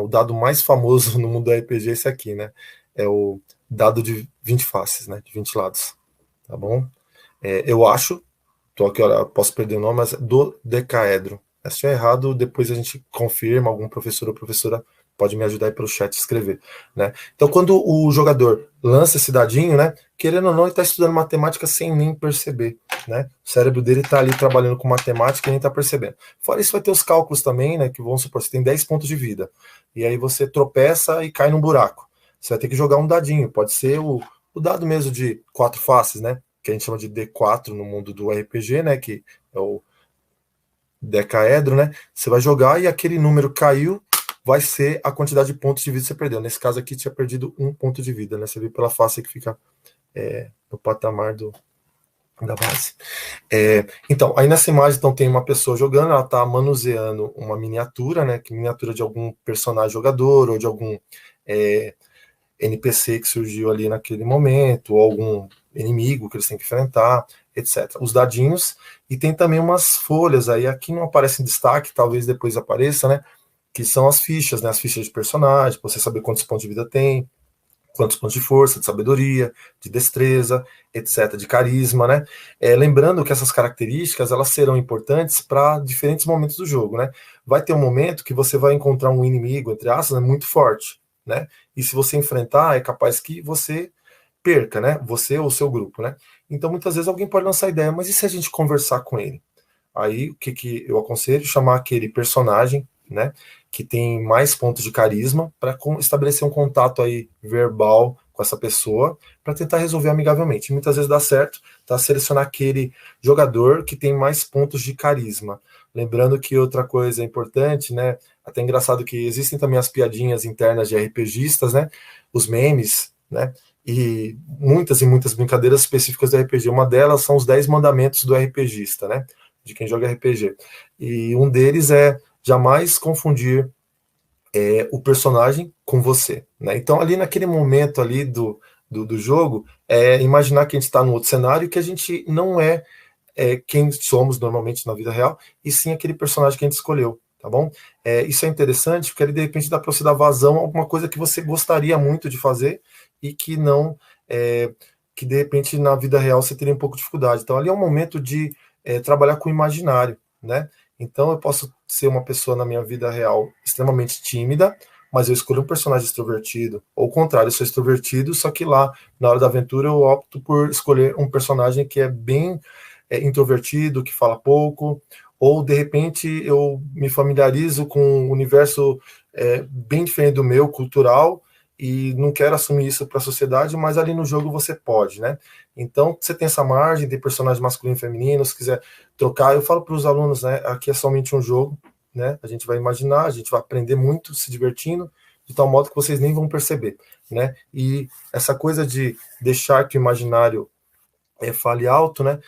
dado mais famoso no mundo do RPG é esse aqui, né? É o dado de 20 faces, né? De 20 lados, tá bom? Eu acho, tô aqui, olha, posso perder o nome, mas do decaedro. Se estiver errado, depois a gente confirma, algum professor ou professora pode me ajudar aí pelo chat a escrever, né? Então, quando o jogador lança esse dadinho, né, querendo ou não, ele está estudando matemática sem nem perceber, né? O cérebro dele está ali trabalhando com matemática e nem está percebendo. Fora isso, vai ter os cálculos também, né, que vamos supor, você tem 10 pontos de vida, e aí você tropeça e cai num buraco. Você vai ter que jogar um dadinho, pode ser o dado mesmo de 4 faces, né, que a gente chama de D4 no mundo do RPG, né, que é o decaedro, né? Você vai jogar e aquele número caiu, vai ser a quantidade de pontos de vida que você perdeu. Nesse caso aqui, tinha perdido 1 ponto de vida, né? Você viu pela face que fica no patamar da base. Então, aí nessa imagem então, tem uma pessoa jogando, ela está manuseando uma miniatura, né? Que miniatura de algum personagem jogador ou de algum NPC que surgiu ali naquele momento, ou algum inimigo que eles têm que enfrentar, etc. Os dadinhos, e tem também umas folhas aí, aqui não aparece em destaque, talvez depois apareça, né? Que são as fichas, né? As fichas de personagem, para você saber quantos pontos de vida tem, quantos pontos de força, de sabedoria, de destreza, etc., de carisma, né? Lembrando que essas características, elas serão importantes para diferentes momentos do jogo, né? Vai ter um momento que você vai encontrar um inimigo, entre aspas, muito forte, né? E se você enfrentar, é capaz que você perca, né? Você ou o seu grupo, né? Então, muitas vezes alguém pode lançar a ideia, mas e se a gente conversar com ele? Aí, o que eu aconselho? Chamar aquele personagem, né, que tem mais pontos de carisma, para estabelecer um contato aí verbal com essa pessoa, para tentar resolver amigavelmente. E muitas vezes dá certo, tá? Selecionar aquele jogador que tem mais pontos de carisma. Lembrando que outra coisa importante, né, até engraçado que existem também as piadinhas internas de RPGistas, né, os memes, né, e muitas brincadeiras específicas do RPG. Uma delas são os 10 mandamentos do RPGista, né, de quem joga RPG. E um deles é jamais confundir o personagem com você, né? Então, ali naquele momento ali do jogo, imaginar que a gente está num outro cenário, que a gente não é quem somos normalmente na vida real, e sim aquele personagem que a gente escolheu, tá bom? Isso é interessante, porque ali, de repente, dá para você dar vazão a alguma coisa que você gostaria muito de fazer e que não... que, de repente, na vida real você teria um pouco de dificuldade. Então, ali é um momento de trabalhar com o imaginário, né? Então, eu posso ser uma pessoa na minha vida real extremamente tímida, mas eu escolho um personagem extrovertido. Ou o contrário, eu sou extrovertido, só que lá, na hora da aventura, eu opto por escolher um personagem que é bem introvertido, que fala pouco, ou, de repente, eu me familiarizo com um universo bem diferente do meu, cultural, e não quero assumir isso para a sociedade, mas ali no jogo você pode, né? Então, você tem essa margem de personagem masculino e feminino, se quiser trocar, eu falo para os alunos, né? Aqui é somente um jogo, né? A gente vai imaginar, a gente vai aprender muito, se divertindo, de tal modo que vocês nem vão perceber, né? E essa coisa de deixar que o imaginário fale alto, né?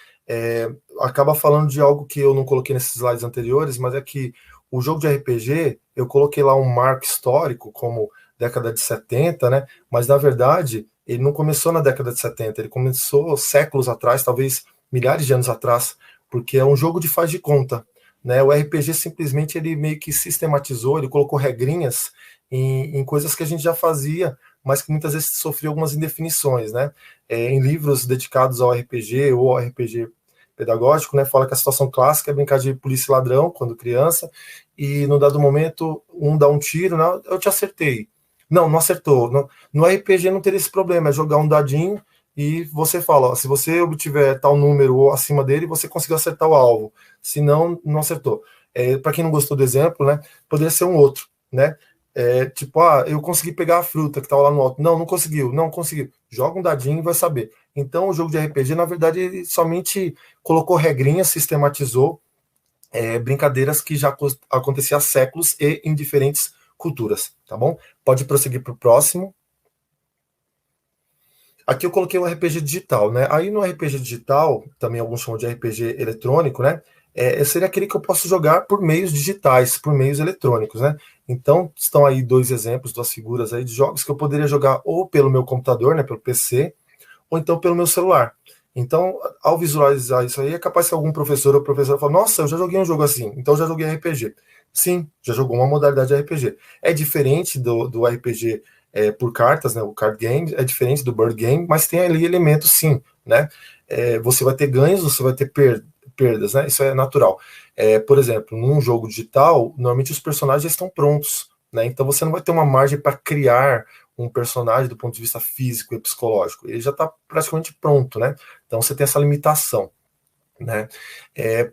Acaba falando de algo que eu não coloquei nesses slides anteriores, mas é que o jogo de RPG, eu coloquei lá um marco histórico, como década de 70, né? Mas, na verdade, ele não começou na década de 70, ele começou séculos atrás, talvez milhares de anos atrás, porque é um jogo de faz de conta, né? O RPG simplesmente ele meio que sistematizou, ele colocou regrinhas em coisas que a gente já fazia, mas que muitas vezes sofria algumas indefinições, né? Em livros dedicados ao RPG ou ao RPG pedagógico, né? Fala que a situação clássica é brincar de polícia e ladrão quando criança, e no dado momento um dá um tiro, não, eu te acertei. Não acertou. No RPG não teria esse problema, é jogar um dadinho e você fala, ó, se você obtiver tal número ou acima dele, você conseguiu acertar o alvo. Se não, não acertou. Para quem não gostou do exemplo, né, poderia ser um outro, né? Tipo, eu consegui pegar a fruta que estava lá no alto. Não conseguiu. Joga um dadinho e vai saber. Então, o jogo de RPG, na verdade, ele somente colocou regrinhas, sistematizou brincadeiras que já aconteciam há séculos e em diferentes culturas, tá bom? Pode prosseguir para o próximo. Aqui eu coloquei um RPG digital, né? Aí no RPG digital, também alguns chamam de RPG eletrônico, né? Seria aquele que eu posso jogar por meios digitais, por meios eletrônicos, né? Então, estão aí 2 exemplos, 2 figuras aí de jogos que eu poderia jogar ou pelo meu computador, né, pelo PC, ou então pelo meu celular. Então, ao visualizar isso aí, é capaz que algum professor ou professora fale, nossa, eu já joguei um jogo assim, então eu já joguei RPG. Sim, já jogou uma modalidade de RPG. É diferente do RPG por cartas, né? O card game é diferente do board game, mas tem ali elementos sim, né? Você vai ter ganhos, você vai ter perdas, né? Isso é natural. Por exemplo, num jogo digital, normalmente os personagens já estão prontos, né? Então você não vai ter uma margem para criar um personagem do ponto de vista físico e psicológico. Ele já está praticamente pronto, né? Então você tem essa limitação, né?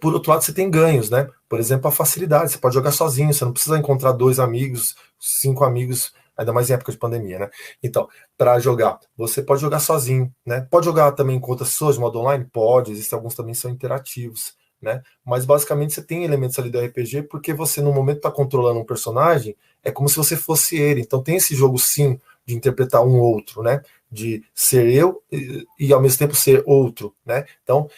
Por outro lado, você tem ganhos, né? Por exemplo, a facilidade. Você pode jogar sozinho, você não precisa encontrar 2 amigos, 5 amigos, ainda mais em época de pandemia, né? Então, para jogar, você pode jogar sozinho, né? Pode jogar também com outras pessoas de modo online? Pode, existem alguns também que são interativos, né? Mas basicamente você tem elementos ali do RPG porque você no momento está controlando um personagem, é como se você fosse ele. Então tem esse jogo sim de interpretar um outro, né? De ser eu e ao mesmo tempo ser outro, né? Então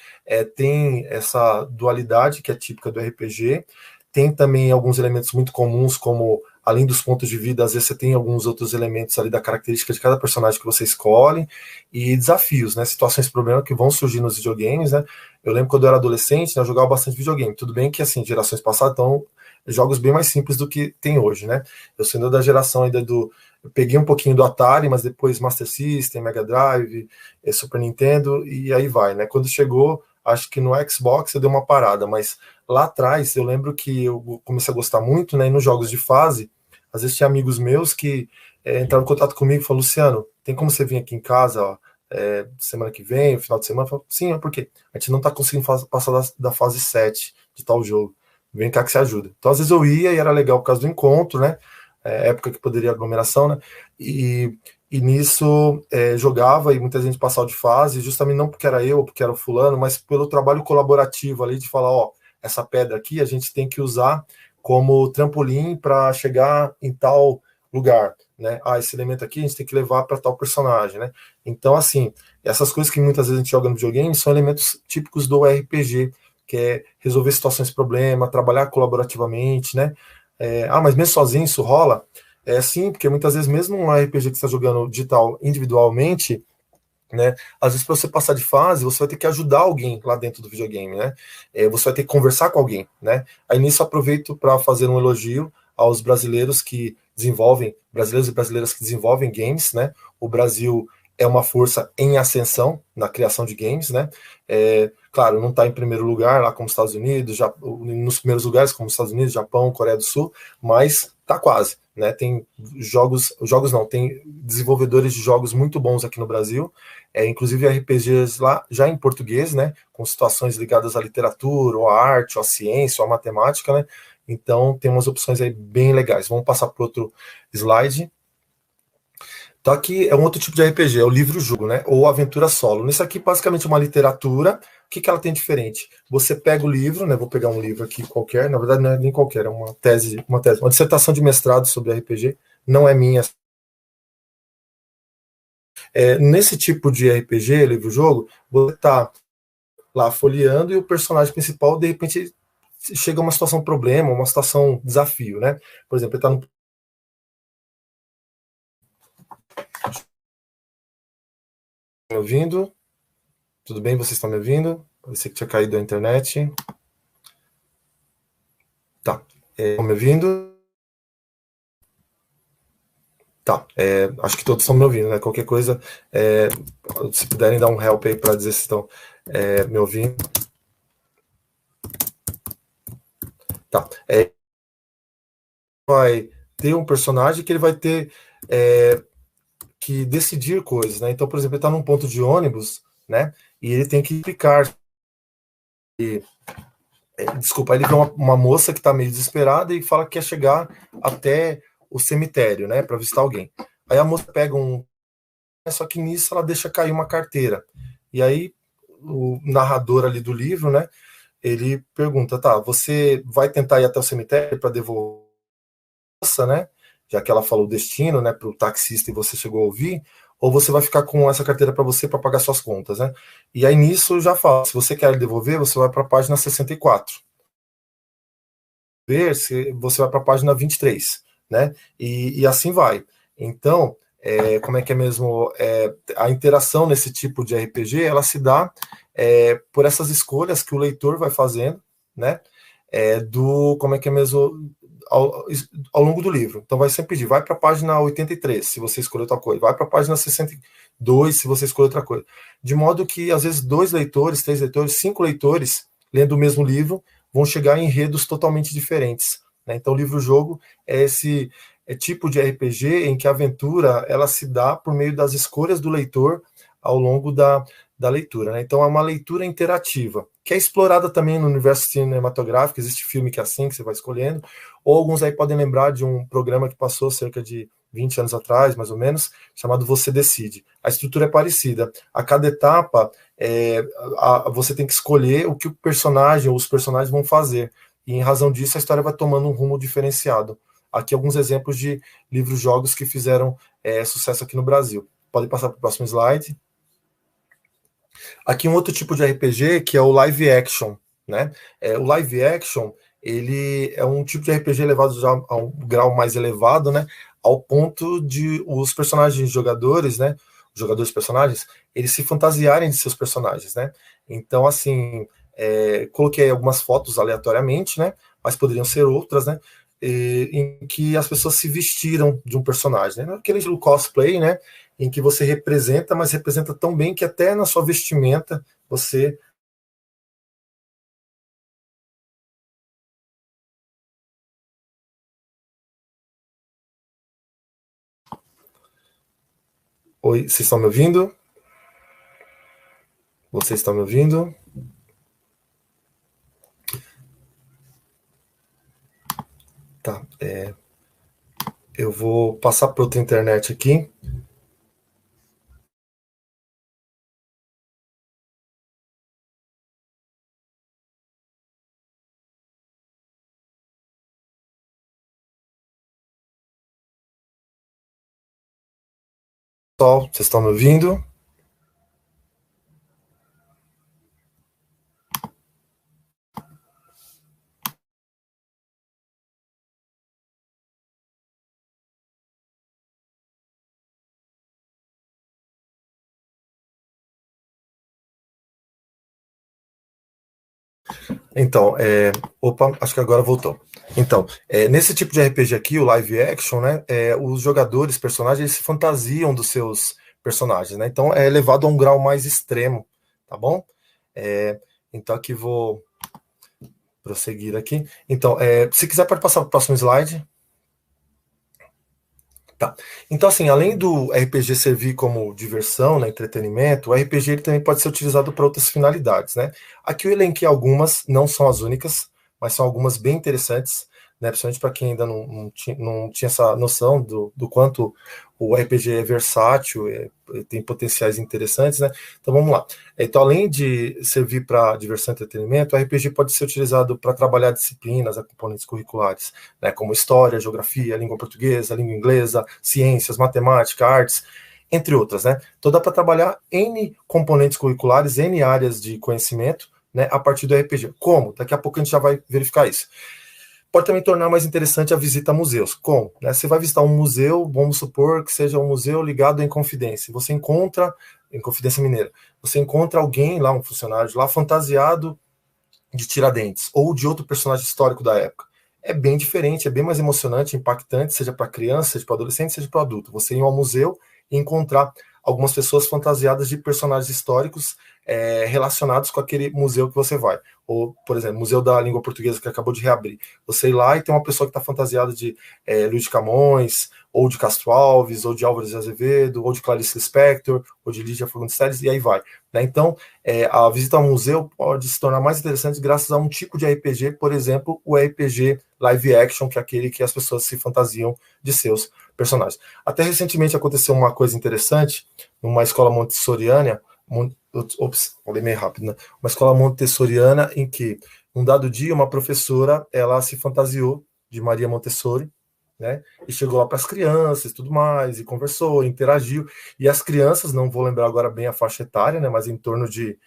tem essa dualidade que é típica do RPG. Tem também alguns elementos muito comuns, como além dos pontos de vida, às vezes você tem alguns outros elementos ali da característica de cada personagem que você escolhe, e desafios, né? Situações de problema que vão surgir nos videogames, né? Eu lembro quando eu era adolescente, né, eu jogava bastante videogame. Tudo bem que, assim, gerações passadas, então, jogos bem mais simples do que tem hoje, né? Eu sendo da geração ainda do... Eu peguei um pouquinho do Atari, mas depois Master System, Mega Drive, Super Nintendo, e aí vai, né? Quando chegou, acho que no Xbox eu dei uma parada, mas lá atrás eu lembro que eu comecei a gostar muito, né? E nos jogos de fase, às vezes tinha amigos meus que entraram em contato comigo e falaram, Luciano, tem como você vir aqui em casa, ó, semana que vem, final de semana? Eu falo, sim, por quê? A gente não tá conseguindo passar da fase 7 de tal jogo. Vem cá que você ajuda. Então, às vezes eu ia e era legal por causa do encontro, né? Época que poderia aglomeração, né? E nisso jogava e muita gente passava de fase, justamente não porque era eu ou porque era o fulano, mas pelo trabalho colaborativo ali de falar, ó, essa pedra aqui a gente tem que usar como trampolim para chegar em tal lugar, né? Esse elemento aqui a gente tem que levar para tal personagem, né? Então, assim, essas coisas que muitas vezes a gente joga no videogame são elementos típicos do RPG, que é resolver situações de problema, trabalhar colaborativamente, né? Mas mesmo sozinho isso rola? Sim, porque muitas vezes mesmo um RPG que você está jogando digital individualmente, né? Às vezes, para você passar de fase, você vai ter que ajudar alguém lá dentro do videogame, né? Você vai ter que conversar com alguém, né? Aí nisso aproveito para fazer um elogio aos brasileiros que desenvolvem, brasileiros e brasileiras que desenvolvem games, né? O Brasil é uma força em ascensão na criação de games, né? Claro, não está em primeiro lugar lá como os Estados Unidos, nos primeiros lugares como os Estados Unidos, Japão, Coreia do Sul, mas está quase, né? Tem tem desenvolvedores de jogos muito bons aqui no Brasil, inclusive RPGs lá já em português, né? Com situações ligadas à literatura, ou à arte, ou à ciência, ou à matemática, né? Então tem umas opções aí bem legais. Vamos passar para outro slide. Então aqui é um outro tipo de RPG, é o livro-jogo, né? Ou aventura solo. Nisso aqui, basicamente, é uma literatura. O que ela tem diferente? Você pega o livro, né? Vou pegar um livro aqui qualquer, na verdade não é nem qualquer, é uma dissertação de mestrado sobre RPG, não é minha. Nesse tipo de RPG, livro-jogo, você está lá folheando e o personagem principal, de repente, chega a uma situação problema, uma situação desafio, né? Por exemplo, ele está no... Me ouvindo? Tudo bem? Vocês estão me ouvindo? Parecia que tinha caído a internet. Tá. Estão me ouvindo? Tá. Acho que todos estão me ouvindo, né? Qualquer coisa, se puderem dar um help aí para dizer se estão me ouvindo. Tá. Vai ter um personagem que ele vai ter que decidir coisas, né? Então, por exemplo, ele está num ponto de ônibus, né? E ele tem que explicar. Desculpa, ele vê uma moça que está meio desesperada e fala que quer chegar até o cemitério, né? Para visitar alguém. Aí a moça pega só que nisso ela deixa cair uma carteira. E aí o narrador ali do livro, né? Ele pergunta, tá, você vai tentar ir até o cemitério para devolver a moça, né? Já que ela falou o destino, né, para o taxista e você chegou a ouvir, ou você vai ficar com essa carteira para você para pagar suas contas, né? E aí nisso já fala, se você quer devolver, você vai para a página 64. Você vai para a página 23, né? E assim vai. Então, como é que é mesmo? A interação nesse tipo de RPG, ela se dá por essas escolhas que o leitor vai fazendo, né? Como é que é mesmo? Ao longo do livro. Então vai sempre pedir, vai para a página 83, se você escolher outra coisa, vai para a página 62, se você escolher outra coisa. De modo que, às vezes, 2 leitores, 3 leitores, 5 leitores, lendo o mesmo livro, vão chegar em enredos totalmente diferentes, né? Então, o livro-jogo é esse tipo de RPG em que a aventura ela se dá por meio das escolhas do leitor ao longo da leitura, né? Então é uma leitura interativa, que é explorada também no universo cinematográfico. Existe filme que é assim, que você vai escolhendo, ou alguns aí podem lembrar de um programa que passou cerca de 20 anos atrás, mais ou menos, chamado Você Decide. A estrutura é parecida. A cada etapa, você tem que escolher o que o personagem ou os personagens vão fazer. E, em razão disso, a história vai tomando um rumo diferenciado. Aqui alguns exemplos de livros-jogos que fizeram sucesso aqui no Brasil. Podem passar para o próximo slide. Aqui um outro tipo de RPG, que é o live action, né? O live action, ele é um tipo de RPG levado já a um grau mais elevado, né? Ao ponto de os personagens jogadores, né? Os jogadores personagens, eles se fantasiarem de seus personagens, né? Então, assim, coloquei algumas fotos aleatoriamente, né? Mas poderiam ser outras, né? Em que as pessoas se vestiram de um personagem, né? Aquele estilo cosplay, né? Em que você representa, mas representa tão bem que até na sua vestimenta você... Oi, vocês estão me ouvindo? Vocês estão me ouvindo? Tá, eu vou passar para outra internet aqui. Pessoal, vocês estão me ouvindo? Então, opa, acho que agora voltou. Então, nesse tipo de RPG aqui, o live action, né, os jogadores, personagens, eles se fantasiam dos seus personagens, né? Então, é levado a um grau mais extremo, tá bom? Então, aqui vou prosseguir aqui. Então, se quiser, pode passar para o próximo slide. Tá. Então, assim, além do RPG servir como diversão, né, entretenimento, o RPG ele também pode ser utilizado para outras finalidades, né? Aqui eu elenquei algumas, não são as únicas, mas são algumas bem interessantes, né? Principalmente para quem ainda não tinha essa noção do quanto o RPG é versátil, tem potenciais interessantes, né? Então vamos lá. Então, além de servir para diversão e entretenimento, o RPG pode ser utilizado para trabalhar disciplinas, componentes curriculares, né? Como história, geografia, língua portuguesa, língua inglesa, ciências, matemática, artes, entre outras, né? Então dá para trabalhar N componentes curriculares, N áreas de conhecimento, né, a partir do RPG. Como? Daqui a pouco a gente já vai verificar isso. Pode também tornar mais interessante a visita a museus. Como? Né? Você vai visitar um museu, vamos supor que seja um museu ligado à Inconfidência. Você encontra, Inconfidência Mineira, você encontra alguém lá, um funcionário lá, fantasiado de Tiradentes, ou de outro personagem histórico da época. É bem diferente, é bem mais emocionante, impactante, seja para criança, seja para adolescente, seja para adulto. Você ir ao museu e encontrar algumas pessoas fantasiadas de personagens históricos relacionados com aquele museu que você vai. Ou, por exemplo, Museu da Língua Portuguesa, que acabou de reabrir. Você ir lá e tem uma pessoa que está fantasiada de Luís de Camões, ou de Castro Alves, ou de Álvares de Azevedo, ou de Clarice Lispector, ou de Lídia Fagundes Telles, e aí vai. Né? Então, a visita ao museu pode se tornar mais interessante graças a um tipo de RPG, por exemplo, o RPG live action, que é aquele que as pessoas se fantasiam de seus personagens. Até recentemente aconteceu uma coisa interessante, numa escola montessoriana, falei meio rápido, né? Uma escola montessoriana em que, um dado dia, uma professora, ela se fantasiou de Maria Montessori, né? E chegou lá para as crianças e tudo mais, e conversou, interagiu, e as crianças, não vou lembrar agora bem a faixa etária, né? Mas em torno de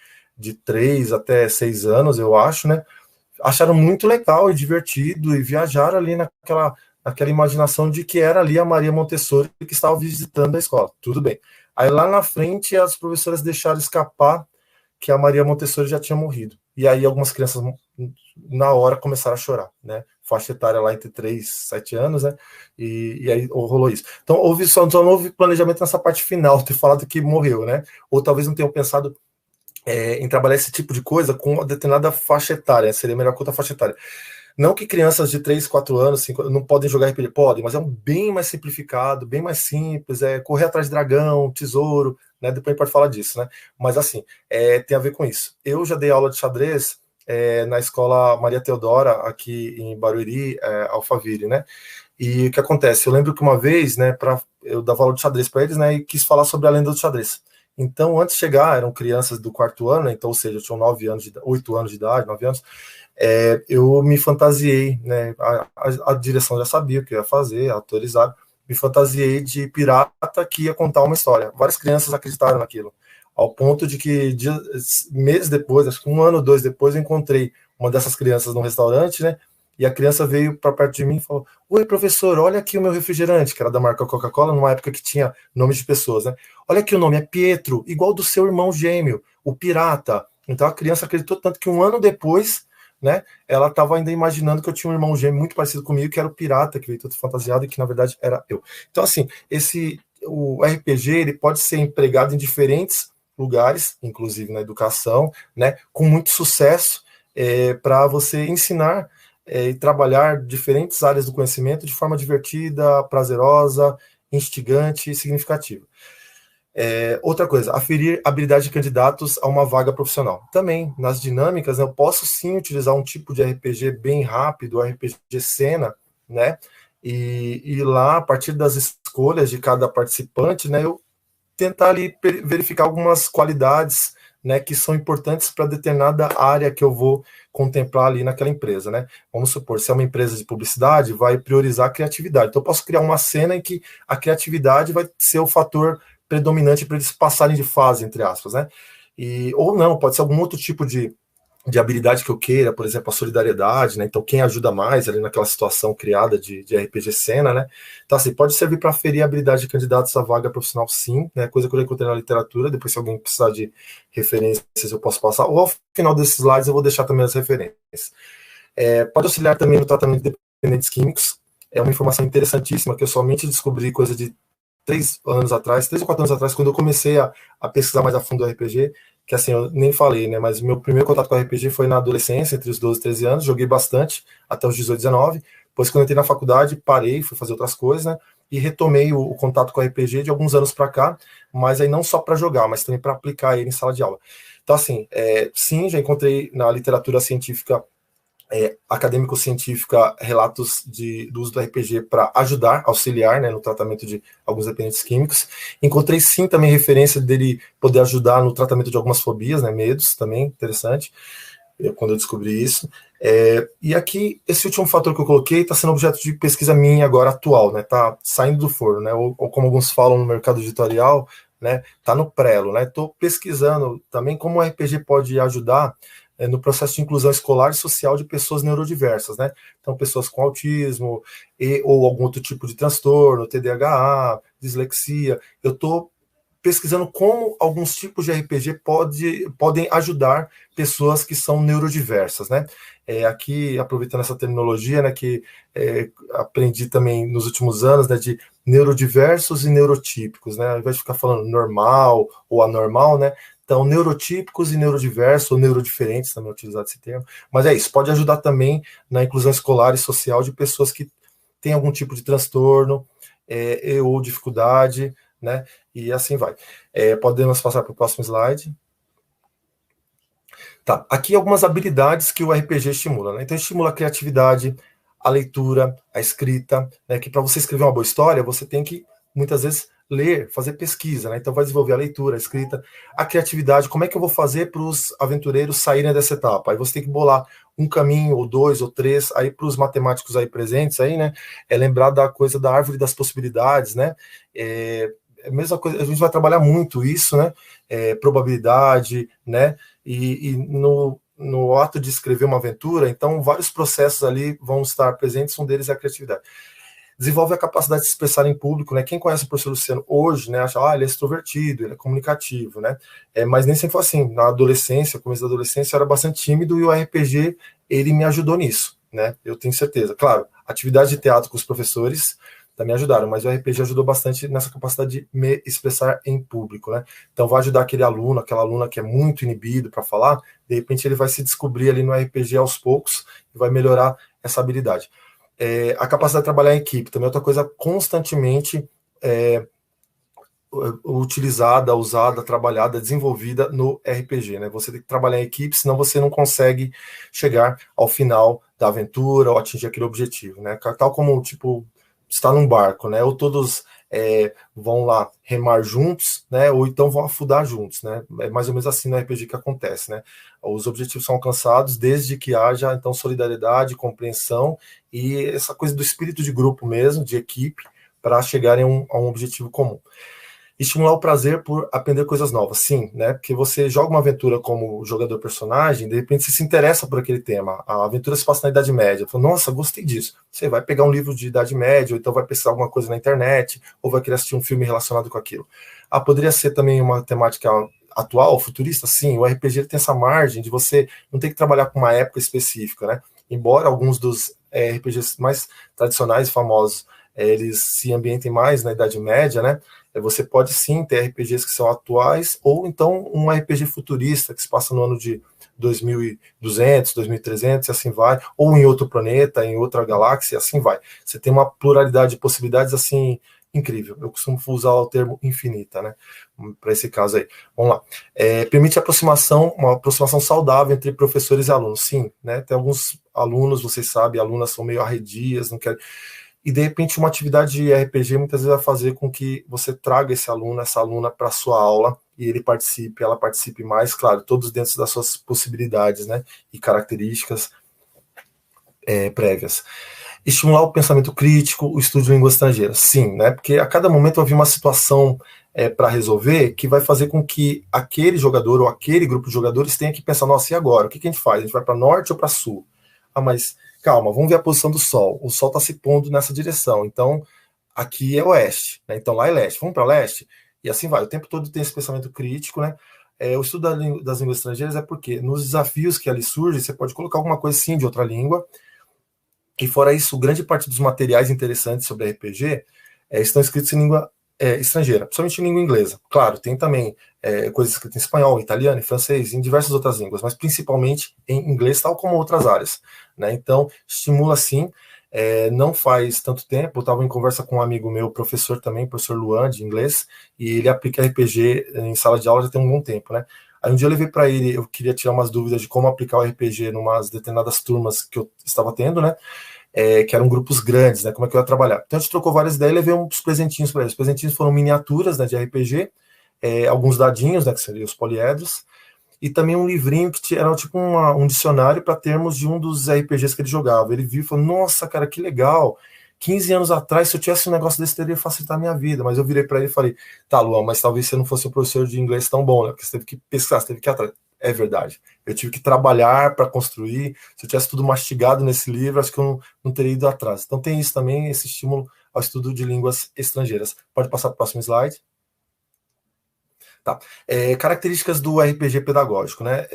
3 até 6 anos, eu acho, né? Acharam muito legal e divertido, e viajaram ali naquela imaginação de que era ali a Maria Montessori que estava visitando a escola. Tudo bem. Aí lá na frente as professoras deixaram escapar que a Maria Montessori já tinha morrido. E aí algumas crianças na hora começaram a chorar, né? Faixa etária lá entre 3 e 7 anos, né? E aí rolou isso. Então só não houve planejamento nessa parte final, ter falado que morreu, né? Ou talvez não tenham pensado em trabalhar esse tipo de coisa com uma determinada faixa etária, seria melhor com outra faixa etária. Não que crianças de 3, 4 anos 5, não podem jogar RPG, podem, mas é um bem mais simplificado, bem mais simples, correr atrás de dragão, tesouro, né? Depois a gente pode falar disso, né? Mas assim, tem a ver com isso. Eu já dei aula de xadrez na escola Maria Teodora, aqui em Barueri, Alphaville, né? E o que acontece? Eu lembro que uma vez, né, eu dava aula de xadrez para eles, né, e quis falar sobre a lenda do xadrez. Então, antes de chegar, eram crianças do quarto ano, né, então, ou seja, eu tinha 8 anos de idade, 9 anos, eu me fantasiei, né, a direção já sabia o que eu ia fazer, autorizado, me fantasiei de pirata que ia contar uma história. Várias crianças acreditaram naquilo, ao ponto de que meses depois, acho que 1 ano ou 2 depois, eu encontrei uma dessas crianças num restaurante, né, e a criança veio para perto de mim e falou: oi, professor, olha aqui o meu refrigerante, que era da marca Coca-Cola, numa época que tinha nome de pessoas, né? Olha aqui o nome, é Pietro, igual do seu irmão gêmeo, o pirata. Então a criança acreditou tanto que 1 ano depois, né, ela estava ainda imaginando que eu tinha um irmão gêmeo muito parecido comigo, que era o pirata, que veio todo fantasiado e que na verdade era eu. Então assim, o RPG ele pode ser empregado em diferentes lugares, inclusive na educação, né, com muito sucesso, para você ensinar e trabalhar diferentes áreas do conhecimento de forma divertida, prazerosa, instigante e significativa. Outra coisa, aferir habilidade de candidatos a uma vaga profissional. Também, nas dinâmicas, eu posso sim utilizar um tipo de RPG bem rápido, RPG cena, né? E lá, a partir das escolhas de cada participante, né, eu tentar ali verificar algumas qualidades, né, que são importantes para determinada área que eu vou contemplar ali naquela empresa, né? Vamos supor, se é uma empresa de publicidade, vai priorizar a criatividade. Então, eu posso criar uma cena em que a criatividade vai ser o fator predominante para eles passarem de fase, entre aspas, né? Ou não, pode ser algum outro tipo de habilidade que eu queira, por exemplo, a solidariedade, né? Então, quem ajuda mais ali naquela situação criada de RPG cena, né? Então, assim, pode servir para aferir a habilidade de candidatos à vaga profissional, sim, né? Coisa que eu encontrei na literatura. Depois, se alguém precisar de referências, eu posso passar. Ou ao final desses slides, eu vou deixar também as referências. Pode auxiliar também no tratamento de dependentes químicos. É uma informação interessantíssima que eu somente descobri coisa de 3 ou 4 anos atrás, quando eu comecei a pesquisar mais a fundo o RPG, que assim, eu nem falei, né, mas meu primeiro contato com o RPG foi na adolescência, entre os 12 e 13 anos, joguei bastante, até os 18, 19, depois quando eu entrei na faculdade, parei, fui fazer outras coisas, né, e retomei o contato com o RPG de alguns anos para cá, mas aí não só para jogar, mas também para aplicar ele em sala de aula. Então assim, sim, já encontrei na literatura científica acadêmico-científica relatos do uso do RPG para ajudar, auxiliar, né, no tratamento de alguns dependentes químicos. Encontrei sim também referência dele poder ajudar no tratamento de algumas fobias, né, medos também, interessante, quando eu descobri isso. E aqui, esse último fator que eu coloquei está sendo objeto de pesquisa minha agora atual, né, tá saindo do forno, né, ou como alguns falam no mercado editorial, né, tá no prelo, né, estou pesquisando também como o RPG pode ajudar no processo de inclusão escolar e social de pessoas neurodiversas, né? Então, pessoas com autismo ou algum outro tipo de transtorno, TDAH, dislexia. Eu estou pesquisando como alguns tipos de RPG podem ajudar pessoas que são neurodiversas, né? Aqui, aproveitando essa terminologia, né, que aprendi também nos últimos anos, né, de neurodiversos e neurotípicos, né? Ao invés de ficar falando normal ou anormal, né? Então, neurotípicos e neurodiversos, ou neurodiferentes, também utilizado esse termo. Mas é isso, pode ajudar também na inclusão escolar e social de pessoas que têm algum tipo de transtorno ou dificuldade, né? E assim vai. Podemos passar para o próximo slide. Tá, aqui algumas habilidades que o RPG estimula, né? Então, estimula a criatividade, a leitura, a escrita, né? Que para você escrever uma boa história, você tem que, muitas vezes, ler, fazer pesquisa, né? Então vai desenvolver a leitura, a escrita, a criatividade. Como é que eu vou fazer para os aventureiros saírem dessa etapa? Aí você tem que bolar um caminho, ou 2, ou 3, aí para os matemáticos aí presentes, aí, né? Lembrar da coisa da árvore das possibilidades, né? A mesma coisa, a gente vai trabalhar muito isso, né? Probabilidade, né? E no ato de escrever uma aventura, então vários processos ali vão estar presentes, um deles é a criatividade. Desenvolve a capacidade de se expressar em público, né? Quem conhece o professor Luciano hoje, né, acha, ele é extrovertido, ele é comunicativo, né? Mas nem sempre foi assim. Na adolescência, começo da adolescência, eu era bastante tímido e o RPG, ele me ajudou nisso, né? Eu tenho certeza. Claro, atividade de teatro com os professores também ajudaram, mas o RPG ajudou bastante nessa capacidade de me expressar em público, né? Então vai ajudar aquele aluno, aquela aluna que é muito inibido para falar, de repente ele vai se descobrir ali no RPG aos poucos e vai melhorar essa habilidade. A capacidade de trabalhar em equipe, também é outra coisa constantemente utilizada, usada, trabalhada, desenvolvida no RPG, né? Você tem que trabalhar em equipe, senão você não consegue chegar ao final da aventura ou atingir aquele objetivo, né? Tal como, tipo, está num barco, né? Ou todos vão lá remar juntos, né? Ou então vão afundar juntos, né? É mais ou menos assim no RPG que acontece, né? Os objetivos são alcançados desde que haja, então, solidariedade, compreensão e essa coisa do espírito de grupo mesmo, de equipe, para chegarem a um objetivo comum. Estimular o prazer por aprender coisas novas, sim, né? Porque você joga uma aventura como jogador-personagem, de repente você se interessa por aquele tema. A aventura se passa na Idade Média. Fala, nossa, gostei disso. Você vai pegar um livro de Idade Média, ou então vai pesquisar alguma coisa na internet, ou vai querer assistir um filme relacionado com aquilo. Poderia ser também uma temática atual, futurista? Sim, o RPG tem essa margem de você não ter que trabalhar com uma época específica, né? Embora alguns dos RPGs mais tradicionais e famosos, eles se ambientem mais na Idade Média, né? Você pode sim ter RPGs que são atuais, ou então um RPG futurista que se passa no ano de 2200, 2300 e assim vai, ou em outro planeta, em outra galáxia, assim vai. Você tem uma pluralidade de possibilidades assim incrível. Eu costumo usar o termo infinita, né? Para esse caso aí. Vamos lá. Permite uma aproximação saudável entre professores e alunos. Sim, né? Tem alguns alunos, vocês sabem, alunas são meio arredias, não querem. E, de repente, uma atividade de RPG muitas vezes vai fazer com que você traga esse aluno, essa aluna para a sua aula e ele participe, ela participe mais, claro, todos dentro das suas possibilidades, né, e características prévias. Estimular o pensamento crítico, o estudo de língua estrangeira. Sim, né, porque a cada momento vai vir uma situação para resolver que vai fazer com que aquele jogador ou aquele grupo de jogadores tenha que pensar, nossa, e agora? O que a gente faz? A gente vai para norte ou para sul? Mas calma, vamos ver a posição do Sol. O Sol está se pondo nessa direção. Então, aqui é oeste, né? Então lá é leste. Vamos para leste? E assim vai. O tempo todo tem esse pensamento crítico, né? O estudo das línguas estrangeiras é porque nos desafios que ali surgem, você pode colocar alguma coisa sim de outra língua. E fora isso, grande parte dos materiais interessantes sobre RPG estão escritos em língua estrangeira, principalmente em língua inglesa. Claro, tem também coisas escritas em espanhol, italiano, em francês, em diversas outras línguas, mas principalmente em inglês, tal como outras áreas, né? Então, estimula sim. Não faz tanto tempo, eu estava em conversa com um amigo meu, professor também, professor Luan, de inglês, e ele aplica RPG em sala de aula já tem um bom tempo, né? Aí um dia eu levei para ele, eu queria tirar umas dúvidas de como aplicar o RPG em umas determinadas turmas que eu estava tendo, né? Que eram grupos grandes, né? Como é que eu ia trabalhar? Então a gente trocou várias ideias e levei uns presentinhos para eles. Os presentinhos foram miniaturas, né, de RPG, alguns dadinhos, né, que seriam os poliedros, e também um livrinho que era tipo um dicionário para termos de um dos RPGs que ele jogava. Ele viu e falou, nossa, cara, que legal. 15 anos atrás, se eu tivesse um negócio desse, teria facilitar a minha vida. Mas eu virei para ele e falei, tá, Luan, mas talvez você não fosse um professor de inglês tão bom, né? Porque você teve que pesquisar, você teve que ir atrás. É verdade. Eu tive que trabalhar para construir. Se eu tivesse tudo mastigado nesse livro, acho que eu não teria ido atrás. Então tem isso também, esse estímulo ao estudo de línguas estrangeiras. Pode passar para o próximo slide. Tá. Características do RPG pedagógico, né?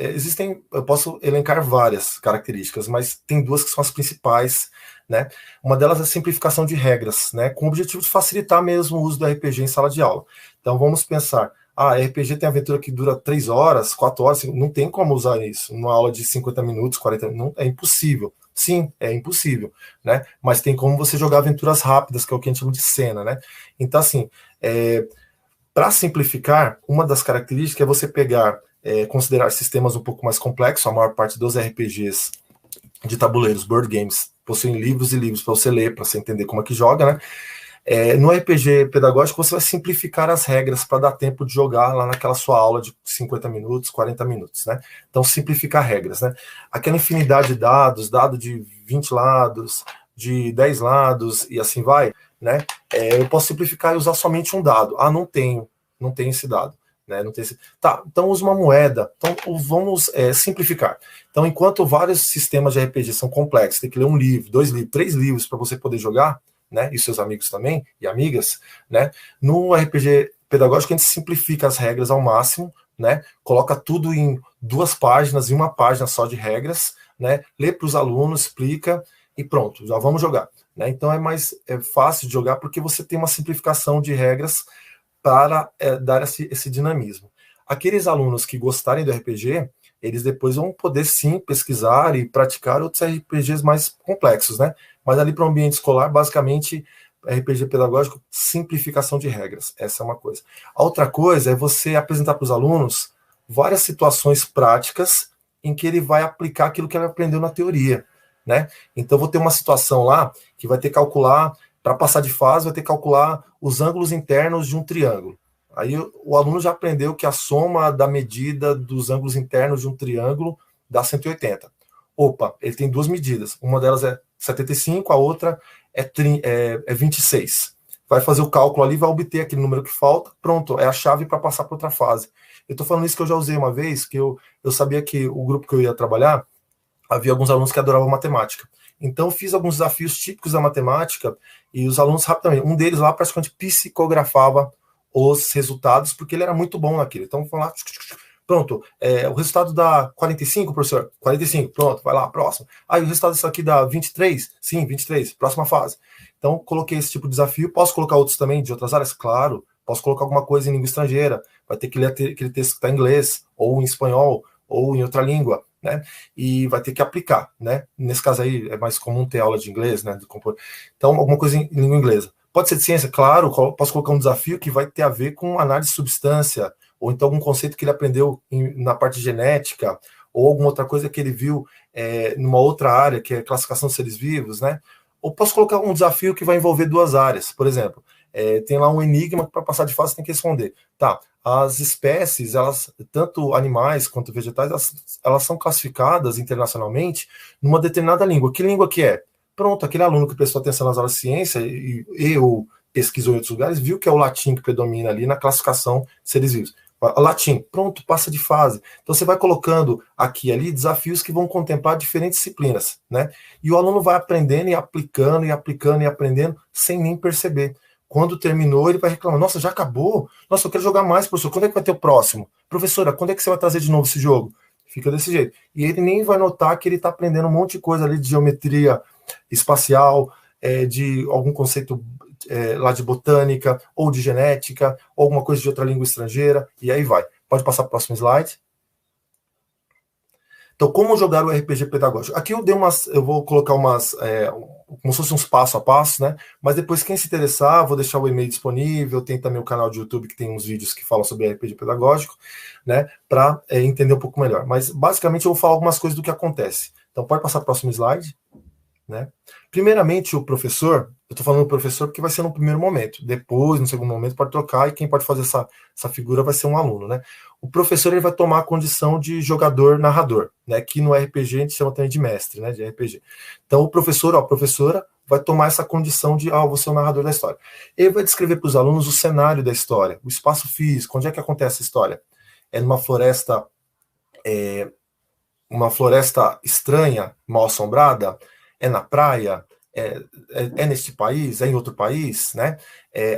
Eu posso elencar várias características, mas tem duas que são as principais, né? Uma delas é a simplificação de regras, né? Com o objetivo de facilitar mesmo o uso do RPG em sala de aula. Então vamos pensar, RPG tem aventura que dura 3 horas, 4 horas, não tem como usar isso numa aula de 50 minutos, 40 minutos, é impossível. Sim, é impossível, né? Mas tem como você jogar aventuras rápidas, que é o que a gente chama de cena, né? Então, assim, para simplificar, uma das características é você considerar sistemas um pouco mais complexos. A maior parte dos RPGs de tabuleiros, board games, possuem livros e livros para você ler, para você entender como é que joga, né? No RPG pedagógico, você vai simplificar as regras para dar tempo de jogar lá naquela sua aula de 50 minutos, 40 minutos, né? Então, simplificar regras, né? Aquela infinidade de dados, dado de 20 lados, de 10 lados e assim vai, né? Eu posso simplificar e usar somente um dado. Não tenho esse dado, né? Não tem esse... Tá, então usa uma moeda. Então vamos simplificar. Então, enquanto vários sistemas de RPG são complexos, tem que ler um livro, 2 livros, 3 livros para você poder jogar, né? E seus amigos também e amigas, né? No RPG pedagógico a gente simplifica as regras ao máximo, né? Coloca tudo em 2 páginas, em uma página só de regras, né? Lê para os alunos, explica e pronto, já vamos jogar. Né? Então é mais fácil de jogar porque você tem uma simplificação de regras para dar esse dinamismo. Aqueles alunos que gostarem do RPG, eles depois vão poder sim pesquisar e praticar outros RPGs mais complexos, né? Mas ali para o ambiente escolar, basicamente, RPG pedagógico, simplificação de regras. Essa é uma coisa. A outra coisa é você apresentar para os alunos várias situações práticas em que ele vai aplicar aquilo que ele aprendeu na teoria. Né? Então, vou ter uma situação lá que vai ter que calcular Para passar de fase, vai ter que calcular os ângulos internos de um triângulo. Aí o aluno já aprendeu que a soma da medida dos ângulos internos de um triângulo dá 180. Opa, ele tem duas medidas. Uma delas é 75, a outra é 26. Vai fazer o cálculo ali, vai obter aquele número que falta. Pronto, é a chave para passar para outra fase. Eu estou falando isso que eu já usei uma vez, que eu sabia que o grupo que eu ia trabalhar, havia alguns alunos que adoravam matemática. Então, eu fiz alguns desafios típicos da matemática e os alunos rapidamente, um deles lá praticamente psicografava os resultados, porque ele era muito bom naquilo. Então, vamos lá, pronto, o resultado dá 45, professor? 45, pronto, vai lá, próximo. Aí, o resultado disso aqui dá 23? Sim, 23, próxima fase. Então, coloquei esse tipo de desafio. Posso colocar outros também, de outras áreas? Claro. Posso colocar alguma coisa em língua estrangeira. Vai ter que ler aquele texto que está em inglês, ou em espanhol, ou em outra língua, né? E vai ter que aplicar, né? Nesse caso aí, é mais comum ter aula de inglês, né? Então, alguma coisa em língua inglesa. Pode ser de ciência, claro. Posso colocar um desafio que vai ter a ver com análise de substância, ou então algum conceito que ele aprendeu na parte genética, ou alguma outra coisa que ele viu numa outra área, que é classificação de seres vivos, né? Ou posso colocar um desafio que vai envolver duas áreas, por exemplo, tem lá um enigma que para passar de fase tem que responder. Tá, as espécies, elas, tanto animais quanto vegetais, elas são classificadas internacionalmente numa determinada língua. Que língua que é? Pronto, aquele aluno que prestou atenção nas aulas de ciência ou pesquisou em outros lugares, viu que é o latim que predomina ali na classificação de seres vivos. Latim, pronto, passa de fase. Então você vai colocando aqui e ali desafios que vão contemplar diferentes disciplinas, né? E o aluno vai aprendendo e aplicando e aplicando e aprendendo sem nem perceber. Quando terminou, ele vai reclamar: nossa, já acabou? Nossa, eu quero jogar mais, professor. Quando é que vai ter o próximo? Professora, quando é que você vai trazer de novo esse jogo? Fica desse jeito. E ele nem vai notar que ele está aprendendo um monte de coisa ali de geometria espacial, de algum conceito lá de botânica, ou de genética, ou alguma coisa de outra língua estrangeira, e aí vai. Pode passar para o próximo slide. Então, como jogar o RPG pedagógico? Aqui eu vou colocar como se fossem uns passo a passo, né? Mas depois, quem se interessar, vou deixar o e-mail disponível, tem também o canal de YouTube que tem uns vídeos que falam sobre RPG pedagógico, né? Para entender um pouco melhor. Mas, basicamente, eu vou falar algumas coisas do que acontece. Então, pode passar para o próximo slide. Né? Primeiramente, o professor, eu estou falando do professor porque vai ser no primeiro momento, depois, no segundo momento, pode trocar, e quem pode fazer essa figura vai ser um aluno, né? O professor, ele vai tomar a condição de jogador-narrador, né? Que no RPG a gente chama também de mestre, né? De RPG. Então, o professor, a professora, vai tomar essa condição de, você é o narrador da história. Ele vai descrever para os alunos o cenário da história, o espaço físico, onde é que acontece a história. É numa floresta, estranha, mal assombrada, é na praia, é neste país, é em outro país, né?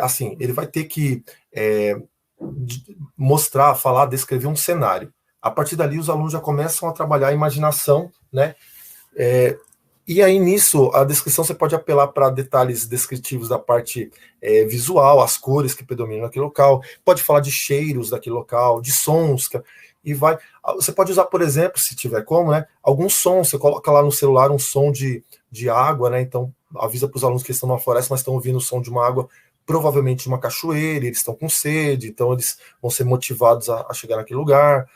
Assim, ele vai ter que mostrar, falar, descrever um cenário. A partir dali, os alunos já começam a trabalhar a imaginação, né? E aí, nisso, a descrição você pode apelar para detalhes descritivos da parte visual, as cores que predominam naquele local, pode falar de cheiros daquele local, de sons, e vai. Você pode usar, por exemplo, se tiver como, né? Algum som, você coloca lá no celular um som de água, né? Então, avisa para os alunos que estão numa floresta, mas estão ouvindo o som de uma água, provavelmente de uma cachoeira, eles estão com sede, então eles vão ser motivados a chegar naquele lugar.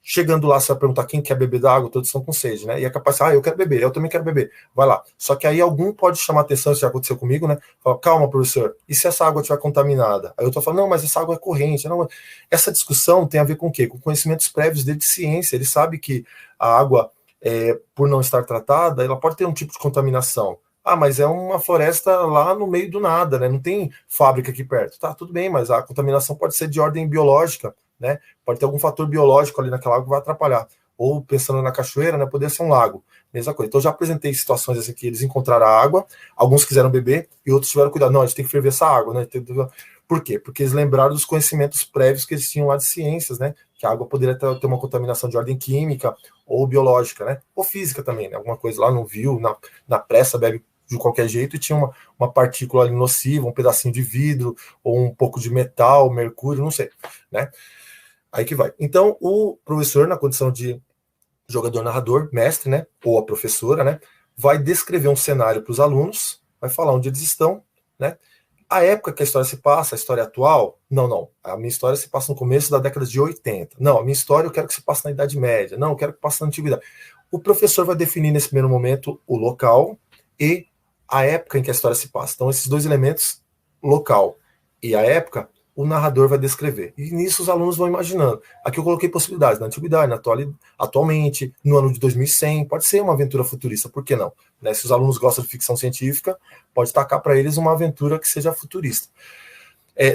Chegando lá, você vai perguntar quem quer beber da água, todos estão com sede, né? E é capaz de, eu quero beber, eu também quero beber. Vai lá. Só que aí algum pode chamar atenção, isso já aconteceu comigo, né? Fala, calma, professor, e se essa água estiver contaminada? Aí eu tô falando, não, mas essa água é corrente. Não. Essa discussão tem a ver com o quê? Com conhecimentos prévios dele de ciência. Ele sabe que a água, por não estar tratada, ela pode ter um tipo de contaminação. Ah, mas é uma floresta lá no meio do nada, né? Não tem fábrica aqui perto. Tá, tudo bem, mas a contaminação pode ser de ordem biológica, né? Pode ter algum fator biológico ali naquela água que vai atrapalhar. Ou pensando na cachoeira, né? Poderia ser um lago. Mesma coisa. Então, eu já apresentei situações assim que eles encontraram a água, alguns quiseram beber e outros tiveram cuidado. Não, a gente tem que ferver essa água, né? Por quê? Porque eles lembraram dos conhecimentos prévios que eles tinham lá de ciências, né? Que a água poderia ter uma contaminação de ordem química ou biológica, né? Ou física também, né? Alguma coisa lá não viu, na pressa bebe de qualquer jeito e tinha uma partícula ali nociva, um pedacinho de vidro ou um pouco de metal, mercúrio, não sei, né? Aí que vai. Então, o professor, na condição de jogador-narrador, mestre, né? Ou a professora, né? Vai descrever um cenário para os alunos, vai falar onde eles estão, né? A época que a história se passa, a história atual, não. A minha história se passa no começo da década de 80. Não, a minha história eu quero que se passe na Idade Média. Não, eu quero que passe na Antiguidade. O professor vai definir nesse primeiro momento o local e a época em que a história se passa. Então, esses dois elementos, local e a época, o narrador vai descrever. E nisso os alunos vão imaginando. Aqui eu coloquei possibilidades na antiguidade, atualmente, no ano de 2100, pode ser uma aventura futurista, por que não? Né? Se os alunos gostam de ficção científica, pode tacar para eles uma aventura que seja futurista.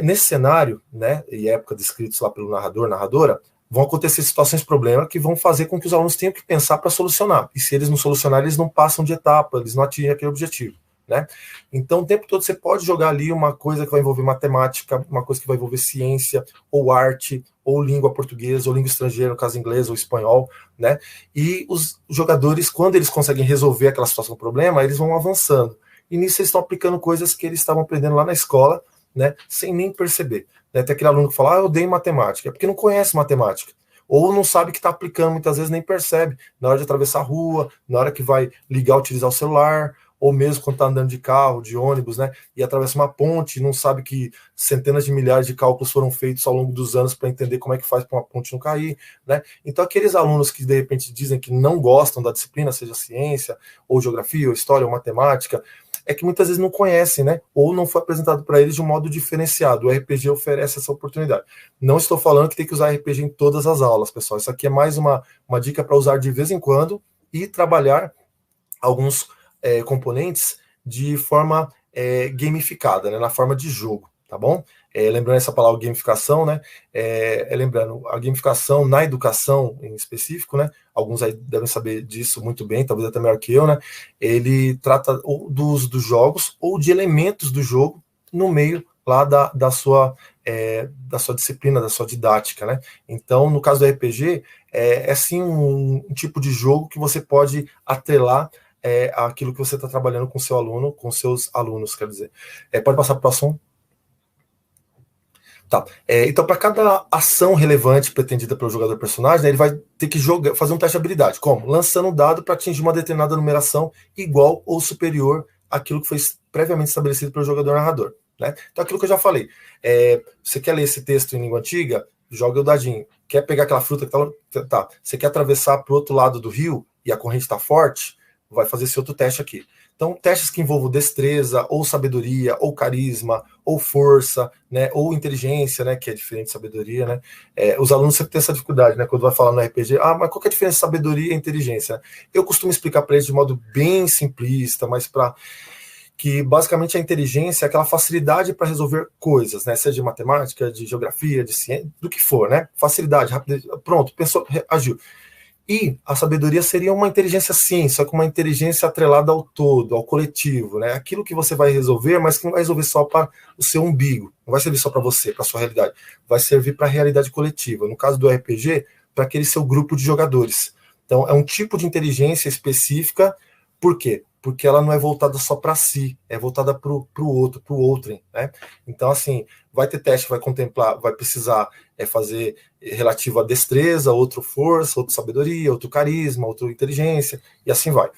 Nesse cenário, né, e época descritos lá pelo narrador, narradora, vão acontecer situações, problemas que vão fazer com que os alunos tenham que pensar para solucionar. E se eles não solucionarem, eles não passam de etapa, eles não atingem aquele objetivo. Né? Então, o tempo todo você pode jogar ali uma coisa que vai envolver matemática, uma coisa que vai envolver ciência, ou arte, ou língua portuguesa, ou língua estrangeira, no caso inglês ou espanhol, né? E os jogadores, quando eles conseguem resolver aquela situação, problema, eles vão avançando. E nisso eles estão aplicando coisas que eles estavam aprendendo lá na escola, né? Sem nem perceber. Né? Tem aquele aluno que fala, eu odeio matemática, é porque não conhece matemática. Ou não sabe que está aplicando, muitas vezes nem percebe, na hora de atravessar a rua, na hora que vai ligar, utilizar o celular, ou mesmo quando está andando de carro, de ônibus, né, e atravessa uma ponte, não sabe que centenas de milhares de cálculos foram feitos ao longo dos anos para entender como é que faz para uma ponte não cair, né? Então, aqueles alunos que, de repente, dizem que não gostam da disciplina, seja ciência, ou geografia, ou história, ou matemática, é que muitas vezes não conhecem, né, ou não foi apresentado para eles de um modo diferenciado. O RPG oferece essa oportunidade. Não estou falando que tem que usar RPG em todas as aulas, pessoal. Isso aqui é mais uma dica para usar de vez em quando e trabalhar alguns componentes de forma gamificada, né, na forma de jogo, tá bom? Lembrando essa palavra gamificação, né? Lembrando, a gamificação na educação em específico, né? Alguns aí devem saber disso muito bem, talvez até melhor que eu, né? Ele trata do uso dos jogos ou de elementos do jogo no meio lá da sua disciplina, da sua didática, né? Então, no caso do RPG, é sim um tipo de jogo que você pode atrelar aquilo que você está trabalhando com seu aluno, com seus alunos, quer dizer. Pode passar para o próximo. Tá. Então, para cada ação relevante pretendida pelo jogador personagem, né, ele vai ter que fazer um teste de habilidade. Como? Lançando um dado para atingir uma determinada numeração igual ou superior àquilo que foi previamente estabelecido pelo jogador narrador. Né? Então, aquilo que eu já falei. Você quer ler esse texto em língua antiga? Joga o dadinho. Quer pegar aquela fruta que tá. Você quer atravessar para o outro lado do rio e a corrente está forte? Vai fazer esse outro teste aqui. Então, testes que envolvam destreza, ou sabedoria, ou carisma, ou força, né, ou inteligência, né, que é diferente de sabedoria, né? Os alunos sempre têm essa dificuldade, né, quando vai falar no RPG, mas qual que é a diferença de sabedoria e inteligência? Né? Eu costumo explicar para eles de modo bem simplista, mas para que basicamente a inteligência é aquela facilidade para resolver coisas, né, seja de matemática, de geografia, de ciência, do que for, né? Facilidade, rapidez, pronto, pensou, agiu. E a sabedoria seria uma inteligência sim, só que uma inteligência atrelada ao todo, ao coletivo, né? Aquilo que você vai resolver, mas que não vai resolver só para o seu umbigo, não vai servir só para você, para a sua realidade, vai servir para a realidade coletiva. No caso do RPG, para aquele seu grupo de jogadores. Então, é um tipo de inteligência específica, por quê? Porque ela não é voltada só para si, é voltada para o outro, para o outrem, né? Então, assim, vai ter teste, vai contemplar, vai precisar fazer relativo a destreza, outro força, outro sabedoria, outro carisma, outro inteligência, e assim vai.